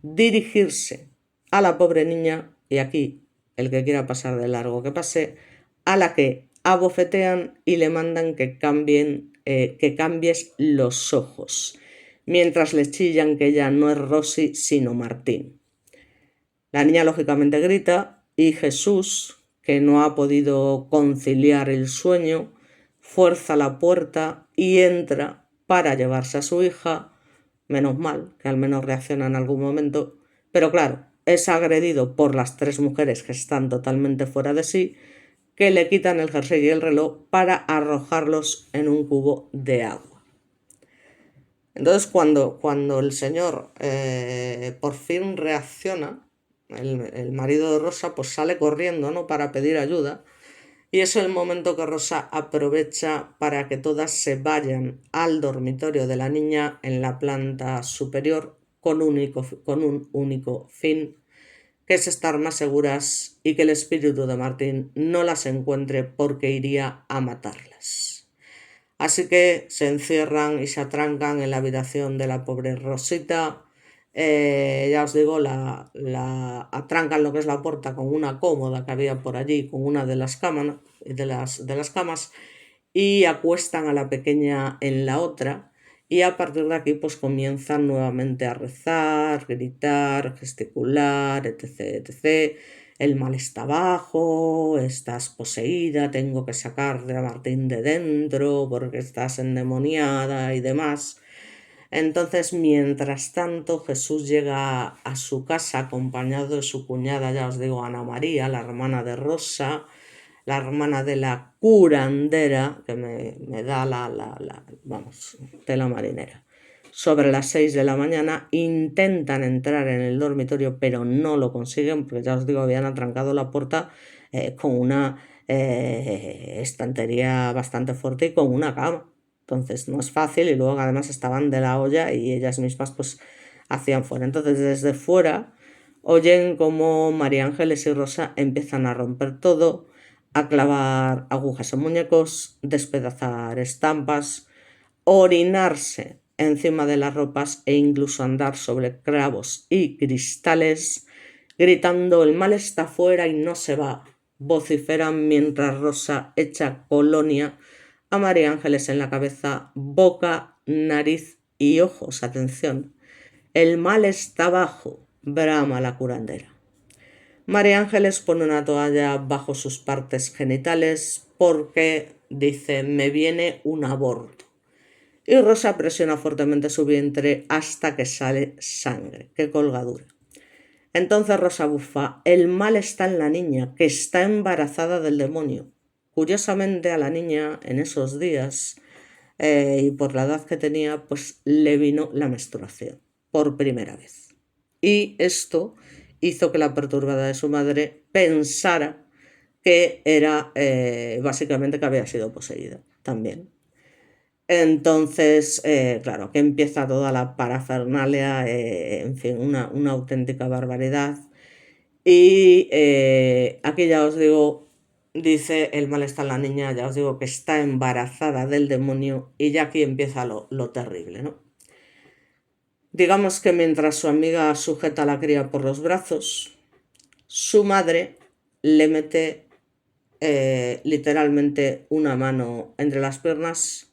dirigirse a la pobre niña, y aquí el que quiera pasar de largo que pase, a la que abofetean y le mandan que cambies los ojos, mientras le chillan que ella no es Rosy sino Martín. La niña lógicamente grita y Jesús, que no ha podido conciliar el sueño, fuerza la puerta y entra para llevarse a su hija. Menos mal, que al menos reacciona en algún momento, pero claro, es agredido por las tres mujeres, que están totalmente fuera de sí, que le quitan el jersey y el reloj para arrojarlos en un cubo de agua. Entonces cuando el señor por fin reacciona, el marido de Rosa pues sale corriendo, ¿no?, para pedir ayuda, y es el momento que Rosa aprovecha para que todas se vayan al dormitorio de la niña en la planta superior con un único fin, que es estar más seguras y que el espíritu de Martín no las encuentre, porque iría a matarlas. Así que se encierran y se atrancan en la habitación de la pobre Rosita. Ya os digo, la atrancan lo que es la puerta con una cómoda que había por allí, con una de las camas, y acuestan a la pequeña en la otra, y a partir de aquí pues comienzan nuevamente a rezar, gritar, gesticular, etc, etc. El mal está abajo, estás poseída, tengo que sacarte a Martín de dentro porque estás endemoniada y demás. Entonces, mientras tanto, Jesús llega a su casa acompañado de su cuñada, ya os digo, Ana María, la hermana de Rosa, la hermana de la curandera, que me da vamos, tela marinera. sobre las 6 de la mañana, intentan entrar en el dormitorio, pero no lo consiguen, porque ya os digo, habían atrancado la puerta con una estantería bastante fuerte y con una cama. Entonces no es fácil, y luego además estaban de la olla y ellas mismas pues hacían fuera. Entonces desde fuera oyen como María Ángeles y Rosa empiezan a romper todo, a clavar agujas en muñecos, despedazar estampas, orinarse encima de las ropas e incluso andar sobre clavos y cristales, gritando el mal está fuera y no se va. Vociferan mientras Rosa echa colonia a María Ángeles en la cabeza, boca, nariz y ojos. Atención, el mal está abajo, brama la curandera. María Ángeles pone una toalla bajo sus partes genitales porque, dice, me viene un aborto. Y Rosa presiona fuertemente su vientre hasta que sale sangre. ¡Qué colgadura! Entonces Rosa bufa, el mal está en la niña, que está embarazada del demonio. Curiosamente a la niña en esos días, y por la edad que tenía, pues le vino la menstruación por primera vez. Y esto hizo que la perturbada de su madre pensara que era básicamente que había sido poseída también. Entonces, claro, que empieza toda la parafernalia, en fin, una auténtica barbaridad. Y aquí ya os digo, dice el mal está en la niña, ya os digo que está embarazada del demonio, y ya aquí empieza lo terrible, ¿no? Digamos que mientras su amiga sujeta a la cría por los brazos, su madre le mete literalmente una mano entre las piernas.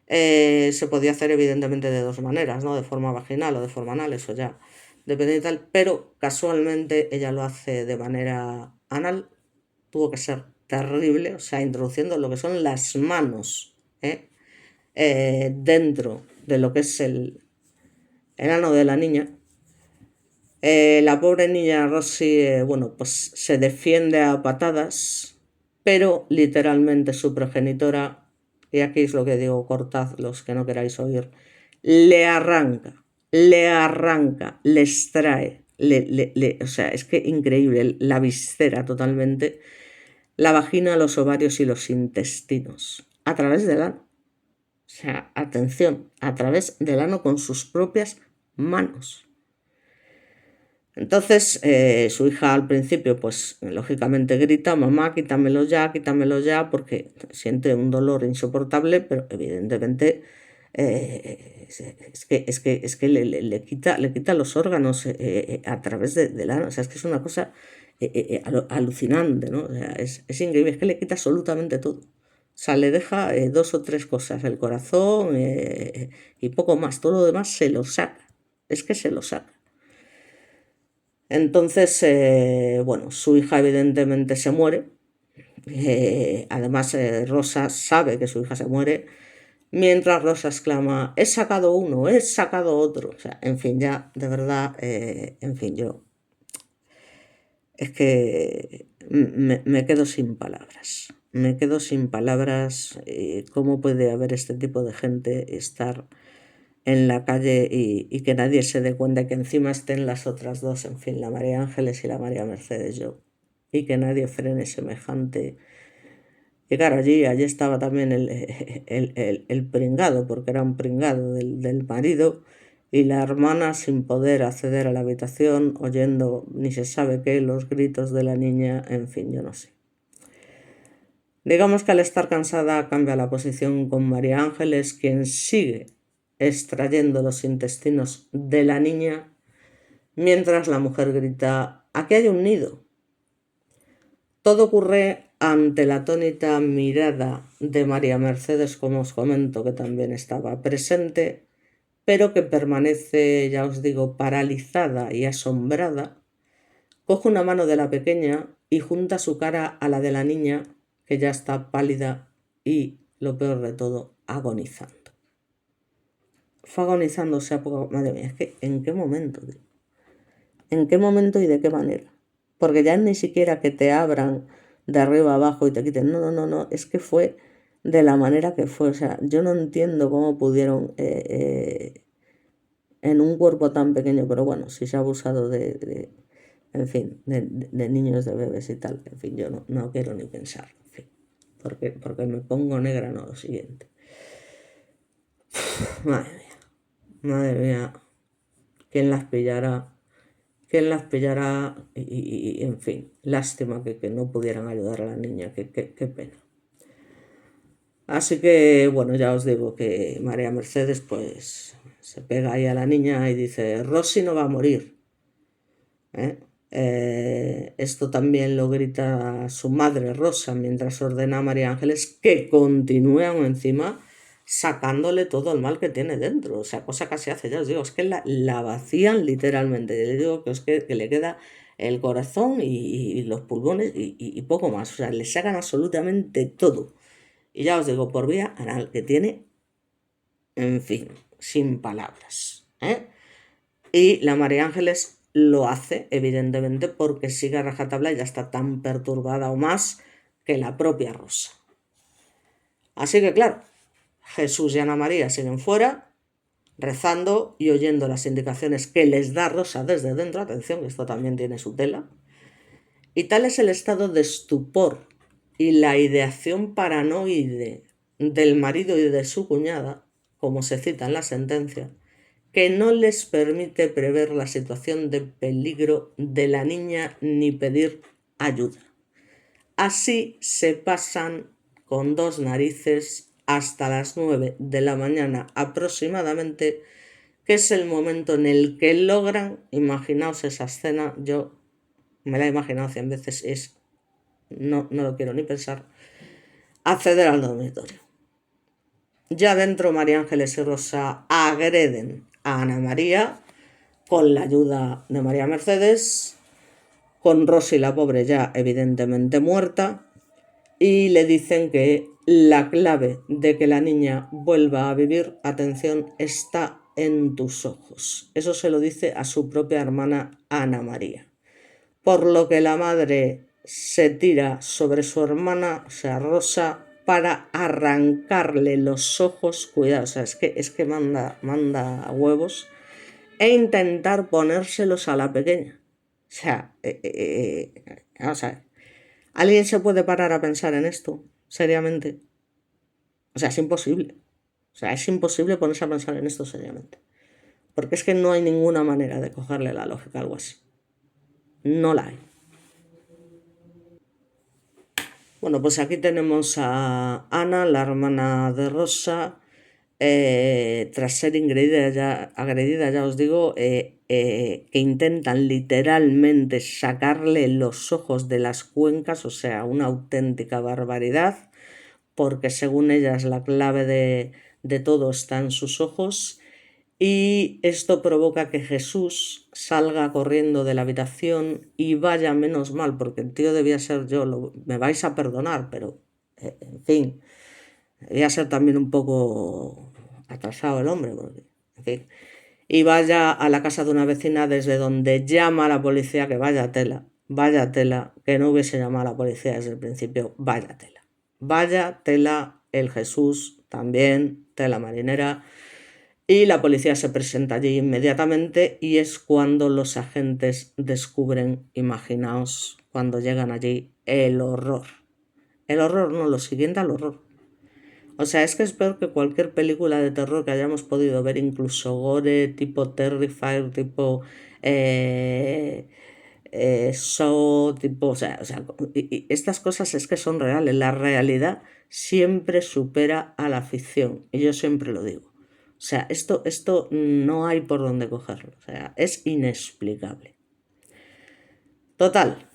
Se podía hacer evidentemente de dos maneras, ¿no? De forma vaginal o de forma anal, eso ya depende de tal, pero casualmente ella lo hace de manera anal. Tuvo que ser terrible, o sea, introduciendo lo que son las manos dentro de lo que es el ano de la niña. La pobre niña Rosy, bueno, pues se defiende a patadas, pero literalmente su progenitora, y aquí es lo que digo, cortad los que no queráis oír, le arranca, le extrae, o sea, es que increíble, la viscera totalmente, la vagina, los ovarios y los intestinos, a través del ano. O sea, atención, a través del ano con sus propias manos. Entonces su hija al principio pues lógicamente grita, mamá, quítamelo ya, porque siente un dolor insoportable, pero evidentemente es que le quita los órganos a través del ano. O sea, es que es una cosa alucinante, ¿no? O sea, es increíble, es que le quita absolutamente todo. O sea, le deja dos o tres cosas, el corazón y poco más, todo lo demás se lo saca, es que se lo saca. Entonces, bueno, su hija evidentemente se muere. Además, Rosa sabe que su hija se muere, mientras Rosa exclama, he sacado uno, he sacado otro. O sea, en fin, ya, de verdad, en fin, yo es que me quedo sin palabras. Me quedo sin palabras. ¿Cómo puede haber este tipo de gente estar en la calle y que nadie se dé cuenta, que encima estén las otras dos, en fin, la María Ángeles y la María Mercedes yo, y que nadie frene semejante? Y claro, allí estaba también el pringado, porque era un pringado del marido, y la hermana sin poder acceder a la habitación, oyendo ni se sabe qué, los gritos de la niña, en fin, yo no sé. Digamos que al estar cansada cambia la posición con María Ángeles, quien sigue extrayendo los intestinos de la niña, mientras la mujer grita, aquí hay un nido. Todo ocurre ante la atónita mirada de María Mercedes, como os comento, que también estaba presente, pero que permanece, ya os digo, paralizada y asombrada. Coge una mano de la pequeña y junta su cara a la de la niña, que ya está pálida y, lo peor de todo, agonizando. Fue agonizando, o sea, madre mía, es que ¿en qué momento, tío? ¿En qué momento y de qué manera? Porque ya ni siquiera que te abran de arriba abajo y te quiten, no, es que fue de la manera que fue. O sea, yo no entiendo cómo pudieron en un cuerpo tan pequeño, pero bueno, si se ha abusado en fin, de niños, de bebés y tal, en fin, yo no quiero ni pensar, en fin, porque me pongo negra, no lo siguiente. Madre mía, ¿quién las pillará? ¿Quién las pillará? Y, en fin, lástima que no pudieran ayudar a la niña, qué pena. Así que, bueno, ya os digo que María Mercedes, pues, se pega ahí a la niña y dice, Rosy no va a morir. Esto también lo grita su madre Rosa mientras ordena a María Ángeles que continúe aún encima sacándole todo el mal que tiene dentro. O sea, cosa que se hace, ya os digo, es que la vacían literalmente. Les digo que le queda el corazón y los pulmones y poco más. O sea, le sacan absolutamente todo. Y ya os digo, por vía anal, que tiene, en fin, sin palabras. Y la María Ángeles lo hace, evidentemente, porque sigue a rajatabla y ya está tan perturbada o más que la propia Rosa. Así que, claro, Jesús y Ana María siguen fuera, rezando y oyendo las indicaciones que les da Rosa desde dentro. Atención, que esto también tiene su tela. Y tal es el estado de estupor y la ideación paranoide del marido y de su cuñada, como se cita en la sentencia, que no les permite prever la situación de peligro de la niña ni pedir ayuda. Así se pasan con dos narices hasta las 9 de la mañana aproximadamente, que es el momento en el que logran, imaginaos esa escena, yo me la he imaginado 100 veces, no lo quiero ni pensar, acceder al dormitorio. Ya dentro, María Ángeles y Rosa agreden a Ana María con la ayuda de María Mercedes, con Rosy la pobre ya evidentemente muerta, y le dicen que la clave de que la niña vuelva a vivir, atención, está en tus ojos. Eso se lo dice a su propia hermana Ana María. Por lo que la madre se tira sobre su hermana, o sea, Rosa, para arrancarle los ojos, cuidado, o sea, es que manda huevos, e intentar ponérselos a la pequeña. O sea, vamos a ver, ¿alguien se puede parar a pensar en esto seriamente? O sea, es imposible. O sea, es imposible ponerse a pensar en esto seriamente. Porque es que no hay ninguna manera de cogerle la lógica a algo así. No la hay. Bueno, pues aquí tenemos a Ana, la hermana de Rosa, tras ser agredida, ya os digo, que intentan literalmente sacarle los ojos de las cuencas, o sea, una auténtica barbaridad, porque según ellas la clave de todo está en sus ojos. Y esto provoca que Jesús salga corriendo de la habitación y vaya, menos mal, porque el tío debía ser yo, me vais a perdonar, pero en fin, debía ser también un poco atrasado el hombre, porque, en fin. Y vaya a la casa de una vecina desde donde llama a la policía, que vaya tela, que no hubiese llamado a la policía desde el principio, vaya tela el Jesús, también tela marinera. Y la policía se presenta allí inmediatamente y es cuando los agentes descubren, imaginaos, cuando llegan allí, el horror. El horror, no, lo siguiente al horror. O sea, es que es peor que cualquier película de terror que hayamos podido ver, incluso gore, tipo Terrifier, tipo Saw, tipo, o sea y estas cosas es que son reales. La realidad siempre supera a la ficción, y yo siempre lo digo. O sea, esto no hay por dónde cogerlo. O sea, es inexplicable. Total,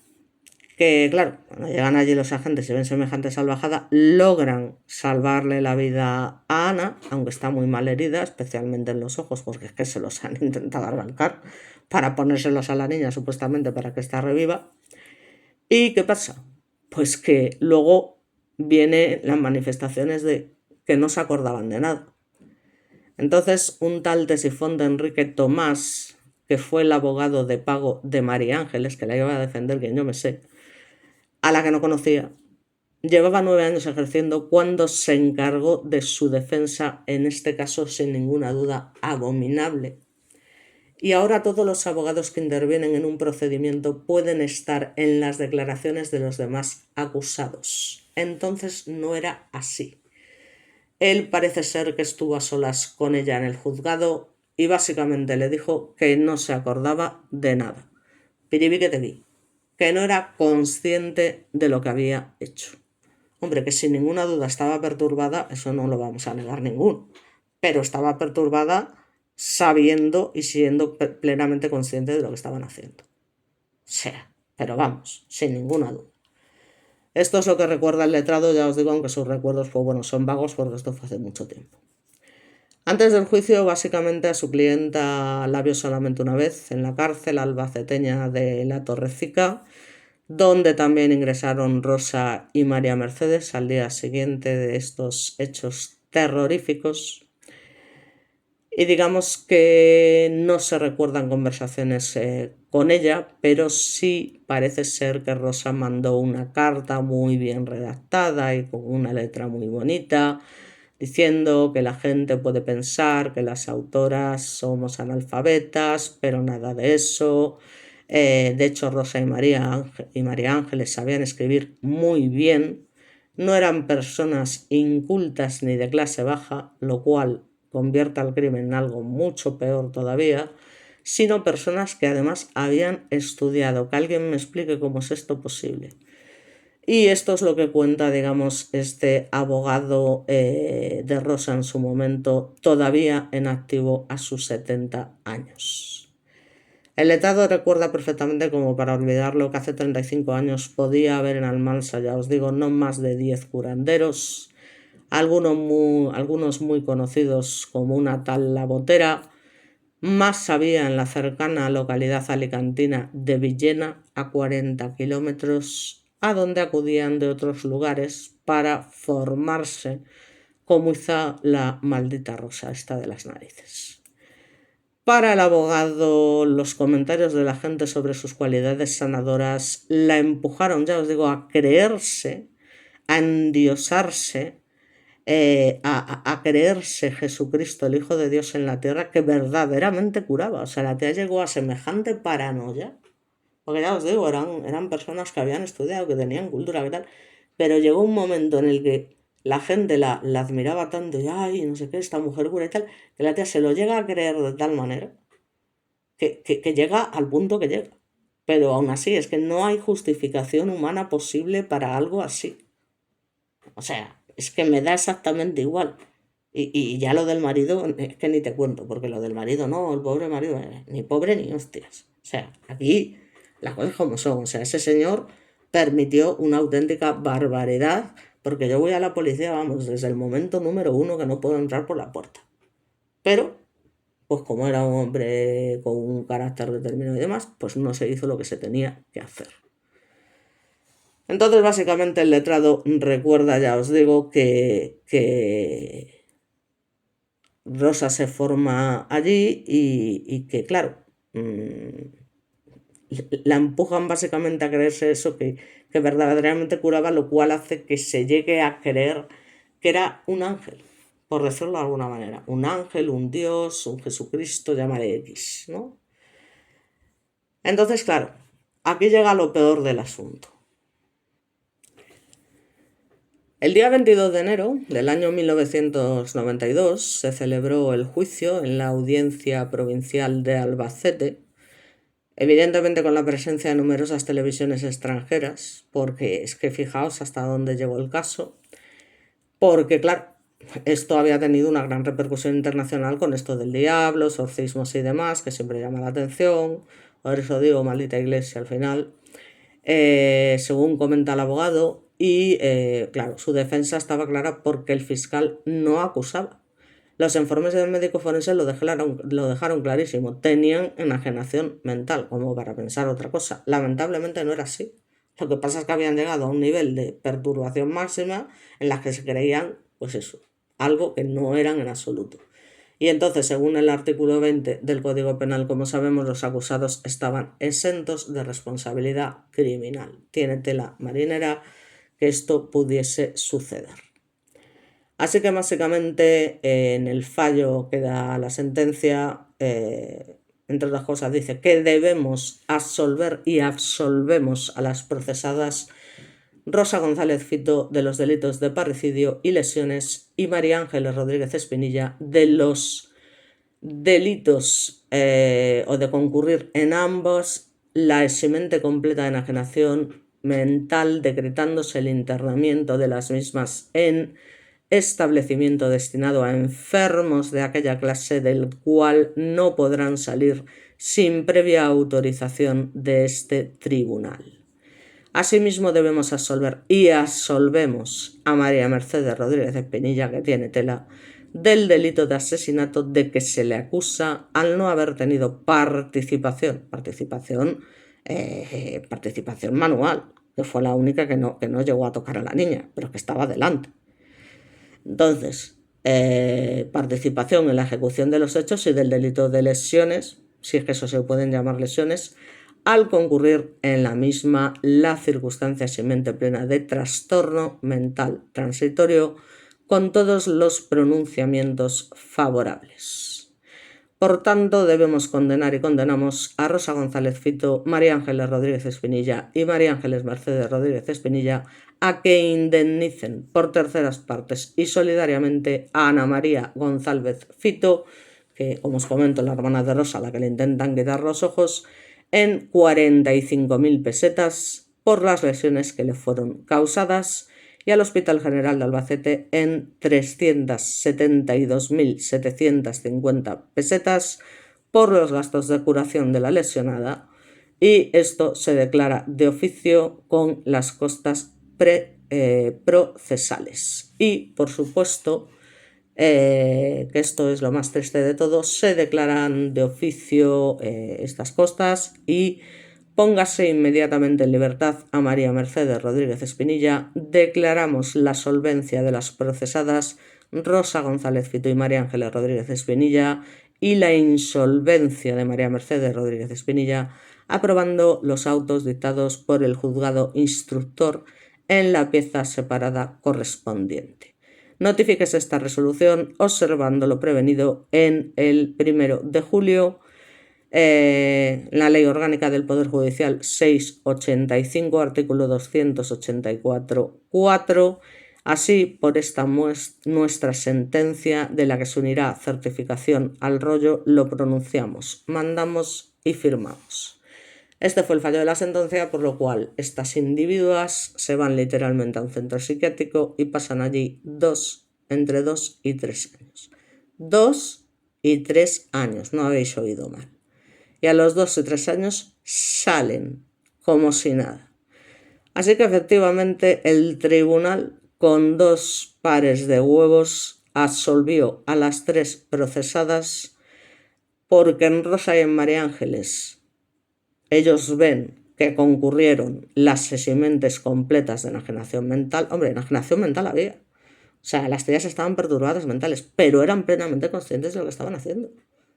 que claro, cuando llegan allí los agentes y ven semejante salvajada, logran salvarle la vida a Ana, aunque está muy mal herida, especialmente en los ojos, porque es que se los han intentado arrancar para ponérselos a la niña, supuestamente para que ésta reviva. ¿Y qué pasa? Pues que luego vienen las manifestaciones de que no se acordaban de nada. Entonces, un tal Tesifón de Enrique Tomás, que fue el abogado de pago de María Ángeles, que la iba a defender, que yo me sé, a la que no conocía, llevaba 9 años ejerciendo cuando se encargó de su defensa, en este caso sin ninguna duda abominable, Y ahora todos los abogados que intervienen en un procedimiento pueden estar en las declaraciones de los demás acusados. Entonces no era así. Él parece ser que estuvo a solas con ella en el juzgado y básicamente le dijo que no se acordaba de nada. Piribí que te vi, que no era consciente de lo que había hecho. Hombre, que sin ninguna duda estaba perturbada, eso no lo vamos a negar ninguno, pero estaba perturbada sabiendo y siendo plenamente consciente de lo que estaban haciendo. O sea, pero vamos, sin ninguna duda. Esto es lo que recuerda el letrado, ya os digo, aunque sus recuerdos pues, bueno, son vagos porque esto fue hace mucho tiempo. Antes del juicio, básicamente a su clienta la vio solamente una vez en la cárcel albaceteña de La Torrecica, donde también ingresaron Rosa y María Mercedes al día siguiente de estos hechos terroríficos. Y digamos que no se recuerdan conversaciones con ella, pero sí parece ser que Rosa mandó una carta muy bien redactada y con una letra muy bonita, diciendo que la gente puede pensar que las autoras somos analfabetas, pero nada de eso. De hecho, Rosa y María Ángeles sabían escribir muy bien, no eran personas incultas ni de clase baja, lo cual convierte al crimen en algo mucho peor todavía, sino personas que además habían estudiado. Que alguien me explique cómo es esto posible. Y esto es lo que cuenta, digamos, este abogado de Rosa en su momento, todavía en activo a sus 70 años. El letrado recuerda perfectamente como para olvidarlo que hace 35 años podía haber en Almansa, ya os digo, no más de 10 curanderos, algunos muy conocidos como una tal La Botera, más había en la cercana localidad alicantina de Villena, a 40 kilómetros, a donde acudían de otros lugares para formarse, como hizo la maldita Rosa esta de las narices. Para el abogado, los comentarios de la gente sobre sus cualidades sanadoras la empujaron, ya os digo, a creerse, a endiosarse, a creerse Jesucristo, el Hijo de Dios en la tierra, que verdaderamente curaba. O sea, la tía llegó a semejante paranoia, porque ya os digo, eran personas que habían estudiado, que tenían cultura, que tal, pero llegó un momento en el que la gente la admiraba tanto, y ay, no sé qué, esta mujer cura y tal, que la tía se lo llega a creer de tal manera que llega al punto que llega. Pero aún así, es que no hay justificación humana posible para algo así. O sea, es que me da exactamente igual. Y ya lo del marido, es que ni te cuento, porque lo del marido no, el pobre marido, ni pobre ni hostias. O sea, aquí las cosas como son. O sea, ese señor permitió una auténtica barbaridad, porque yo voy a la policía, vamos, desde el momento número 1 que no puedo entrar por la puerta. Pero, pues como era un hombre con un carácter determinado y demás, pues no se hizo lo que se tenía que hacer. Entonces, básicamente, el letrado recuerda, ya os digo, que Rosa se forma allí y que, claro, la empujan básicamente a creerse eso, que verdaderamente curaba, lo cual hace que se llegue a creer que era un ángel, por decirlo de alguna manera. Un ángel, un Dios, un Jesucristo, llámale X, ¿no? Entonces, claro, aquí llega lo peor del asunto. El día 22 de enero del año 1992 se celebró el juicio en la Audiencia Provincial de Albacete, evidentemente con la presencia de numerosas televisiones extranjeras, porque es que fijaos hasta dónde llegó el caso, porque claro, esto había tenido una gran repercusión internacional con esto del diablo, exorcismos y demás, que siempre llama la atención. Por eso digo, maldita iglesia al final. Según comenta el abogado, y claro, su defensa estaba clara porque el fiscal no acusaba. Los informes del médico forense lo dejaron clarísimo. Tenían enajenación mental, como para pensar otra cosa. Lamentablemente no era así. Lo que pasa es que habían llegado a un nivel de perturbación máxima en la que se creían, pues eso, algo que no eran en absoluto. Y entonces, según el artículo 20 del Código Penal, como sabemos, los acusados estaban exentos de responsabilidad criminal. Tiene tela marinera que esto pudiese suceder. Así que básicamente en el fallo que da la sentencia, entre otras cosas, dice que debemos absolver y absolvemos a las procesadas Rosa González Fito de los delitos de parricidio y lesiones y María Ángeles Rodríguez Espinilla de los delitos o de concurrir en ambos la eximente completa de enajenación mental, decretándose el internamiento de las mismas en establecimiento destinado a enfermos de aquella clase del cual no podrán salir sin previa autorización de este tribunal. Asimismo debemos absolver y absolvemos a María Mercedes Rodríguez Espinilla, que tiene tela, del delito de asesinato de que se le acusa al no haber tenido participación manual, que fue la única que no llegó a tocar a la niña, pero que estaba delante. Entonces, participación en la ejecución de los hechos y del delito de lesiones, si es que eso se pueden llamar lesiones, al concurrir en la misma la circunstancia eximente plena de trastorno mental transitorio con todos los pronunciamientos favorables. Por tanto, debemos condenar y condenamos a Rosa González Fito, María Ángeles Rodríguez Espinilla y María Ángeles Mercedes Rodríguez Espinilla a que indemnicen por terceras partes y solidariamente a Ana María González Fito, que como os comento la hermana de Rosa, a la que le intentan quitar los ojos, en 45.000 pesetas por las lesiones que le fueron causadas, y al Hospital General de Albacete en 372.750 pesetas por los gastos de curación de la lesionada, y esto se declara de oficio con las costas procesales. Y, por supuesto, que esto es lo más triste de todo, se declaran de oficio estas costas y póngase inmediatamente en libertad a María Mercedes Rodríguez Espinilla. Declaramos la solvencia de las procesadas Rosa González Fito y María Ángeles Rodríguez Espinilla y la insolvencia de María Mercedes Rodríguez Espinilla, aprobando los autos dictados por el juzgado instructor en la pieza separada correspondiente. Notifíquese esta resolución observando lo prevenido en el 1 de julio. La Ley Orgánica del Poder Judicial 685, artículo 284.4. Así, por esta nuestra sentencia, de la que se unirá certificación al rollo, lo pronunciamos, mandamos y firmamos. Este fue el fallo de la sentencia, por lo cual estas individuas se van literalmente a un centro psiquiátrico y pasan allí entre 2 y 3 años. 2 y 3 años, no habéis oído mal. Y a los 2 y 3 años salen como si nada. Así que efectivamente el tribunal, con 2 pares de huevos, absolvió a las 3 procesadas porque en Rosa y en María Ángeles ellos ven que concurrieron las eximentes completas de enajenación mental. Hombre, enajenación mental había. O sea, las tías estaban perturbadas mentales, pero eran plenamente conscientes de lo que estaban haciendo,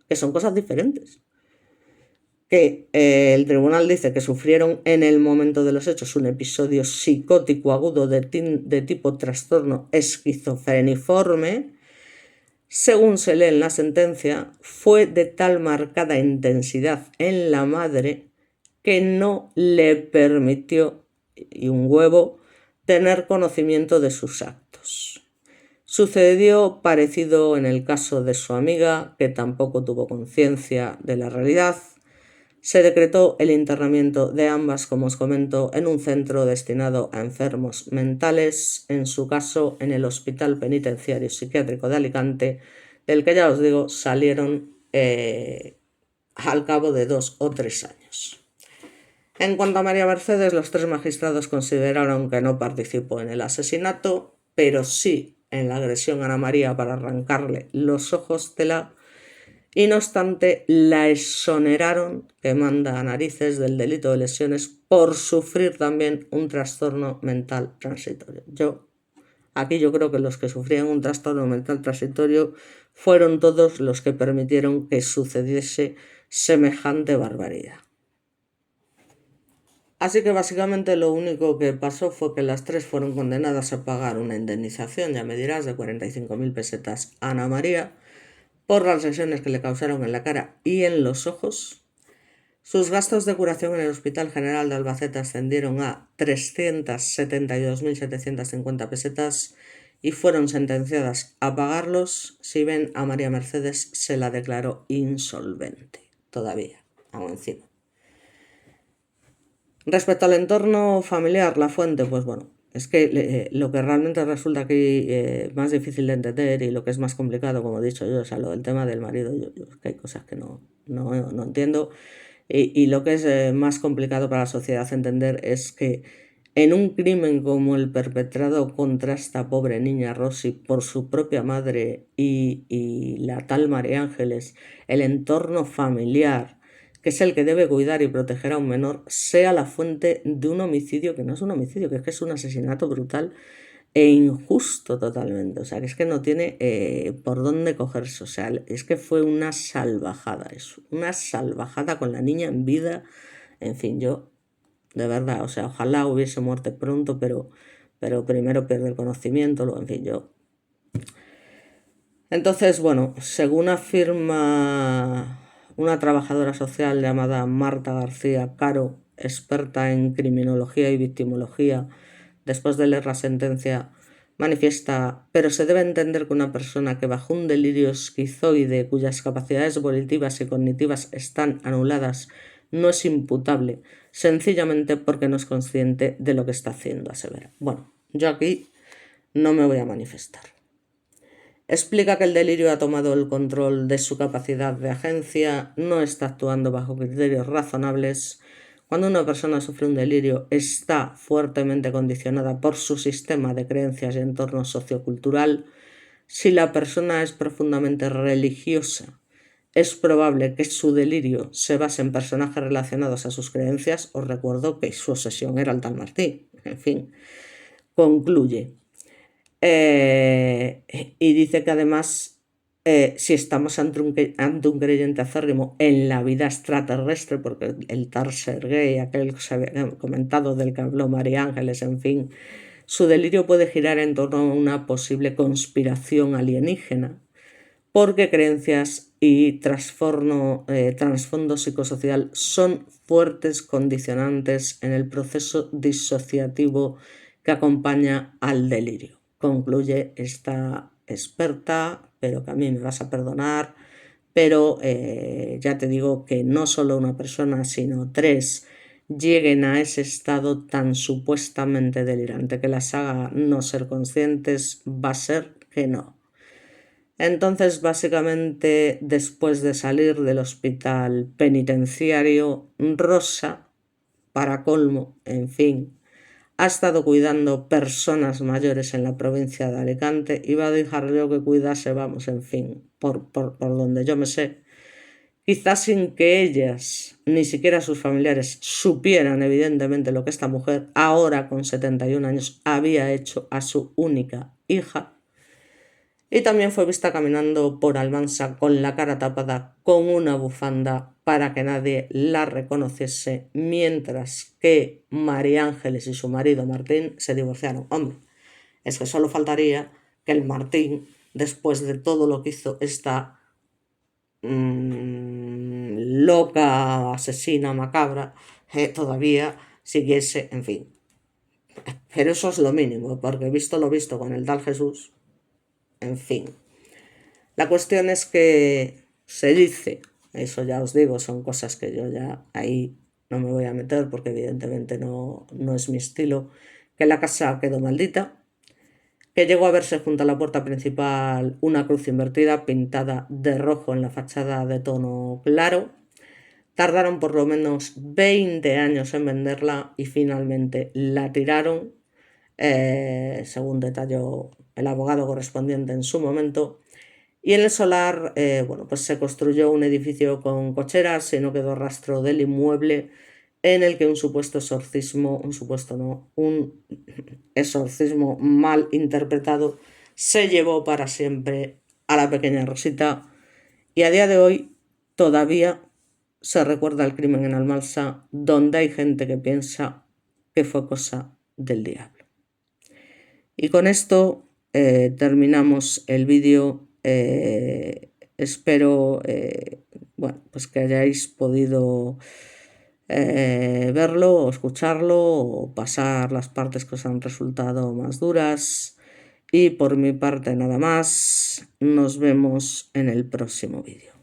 que son cosas diferentes. Que el tribunal dice que sufrieron en el momento de los hechos un episodio psicótico agudo de tipo trastorno esquizofreniforme. Según se lee en la sentencia, fue de tal marcada intensidad en la madre que no le permitió, y un huevo, tener conocimiento de sus actos. Sucedió parecido en el caso de su amiga, que tampoco tuvo conciencia de la realidad. Se decretó el internamiento de ambas, como os comento, en un centro destinado a enfermos mentales, en su caso en el Hospital Penitenciario Psiquiátrico de Alicante, del que ya os digo salieron al cabo de 2 o 3 años. En cuanto a María Mercedes, los 3 magistrados consideraron que no participó en el asesinato, pero sí en la agresión a Ana María para arrancarle los ojos y no obstante la exoneraron, que manda a narices, del delito de lesiones por sufrir también un trastorno mental transitorio. Aquí yo creo que los que sufrían un trastorno mental transitorio fueron todos los que permitieron que sucediese semejante barbaridad. Así que básicamente lo único que pasó fue que las 3 fueron condenadas a pagar una indemnización, ya me dirás, de 45.000 pesetas a Ana María, por las lesiones que le causaron en la cara y en los ojos. Sus gastos de curación en el Hospital General de Albacete ascendieron a 372.750 pesetas y fueron sentenciadas a pagarlos si ven a María Mercedes se la declaró insolvente. Todavía, aún encima. Respecto al entorno familiar, la fuente, pues bueno, es que lo que realmente resulta aquí más difícil de entender y lo que es más complicado, como he dicho yo, o sea, lo del tema del marido, que hay cosas que no entiendo. Y lo que es más complicado para la sociedad entender es que en un crimen como el perpetrado contra esta pobre niña Rosy por su propia madre y la tal María Ángeles, el entorno familiar, que es el que debe cuidar y proteger a un menor, sea la fuente de un homicidio que no es un homicidio, que es un asesinato brutal e injusto totalmente. O sea, que es que no tiene por dónde cogerse. O sea, es que fue una salvajada eso. Una salvajada con la niña en vida. En fin, yo, de verdad, o sea, ojalá hubiese muerte pronto, pero primero pierde el conocimiento, luego, en fin, yo. Entonces, bueno, según afirma una trabajadora social llamada Marta García Caro, experta en criminología y victimología, después de leer la sentencia, manifiesta: pero se debe entender que una persona que bajo un delirio esquizoide cuyas capacidades volitivas y cognitivas están anuladas no es imputable, sencillamente porque no es consciente de lo que está haciendo, asevera. Bueno, yo aquí no me voy a manifestar. Explica que el delirio ha tomado el control de su capacidad de agencia, no está actuando bajo criterios razonables. Cuando una persona sufre un delirio, está fuertemente condicionada por su sistema de creencias y entorno sociocultural. Si la persona es profundamente religiosa, es probable que su delirio se base en personajes relacionados a sus creencias. Os recuerdo que su obsesión era el tal Martín. En fin, concluye. Y dice que además, si estamos ante un creyente acérrimo en la vida extraterrestre, porque el tal Sergei, aquel que se había comentado del que habló María Ángeles, en fin, su delirio puede girar en torno a una posible conspiración alienígena, porque creencias y trasfondo psicosocial son fuertes condicionantes en el proceso disociativo que acompaña al delirio. Concluye esta experta, pero que a mí me vas a perdonar, pero ya te digo que no solo una persona, sino 3 lleguen a ese estado tan supuestamente delirante que las haga no ser conscientes, va a ser que no. Entonces, básicamente, después de salir del hospital penitenciario, Rosa, para colmo, en fin, ha estado cuidando personas mayores en la provincia de Alicante y va a dejar yo que cuidase, vamos, en fin, por donde yo me sé. Quizás sin que ellas, ni siquiera sus familiares, supieran evidentemente lo que esta mujer, ahora con 71 años, había hecho a su única hija. Y también fue vista caminando por Almansa con la cara tapada con una bufanda para que nadie la reconociese, mientras que María Ángeles y su marido Martín se divorciaron. Hombre, es que solo faltaría que el Martín, después de todo lo que hizo esta loca, asesina, macabra, todavía siguiese, en fin. Pero eso es lo mínimo, porque visto lo visto con el tal Jesús, en fin. La cuestión es que se dice, eso ya os digo, son cosas que yo ya ahí no me voy a meter porque evidentemente no es mi estilo, que la casa quedó maldita, que llegó a verse junto a la puerta principal una cruz invertida pintada de rojo en la fachada de tono claro. Tardaron por lo menos 20 años en venderla y finalmente la tiraron, según detalló el abogado correspondiente en su momento. Y en el solar, pues se construyó un edificio con cocheras y no quedó rastro del inmueble, en el que un exorcismo mal interpretado se llevó para siempre a la pequeña Rosita, y a día de hoy todavía se recuerda el crimen en Almansa, donde hay gente que piensa que fue cosa del diablo. Y con esto terminamos el vídeo. Espero bueno, pues que hayáis podido verlo o escucharlo o pasar las partes que os han resultado más duras. Y por mi parte nada más, nos vemos en el próximo vídeo.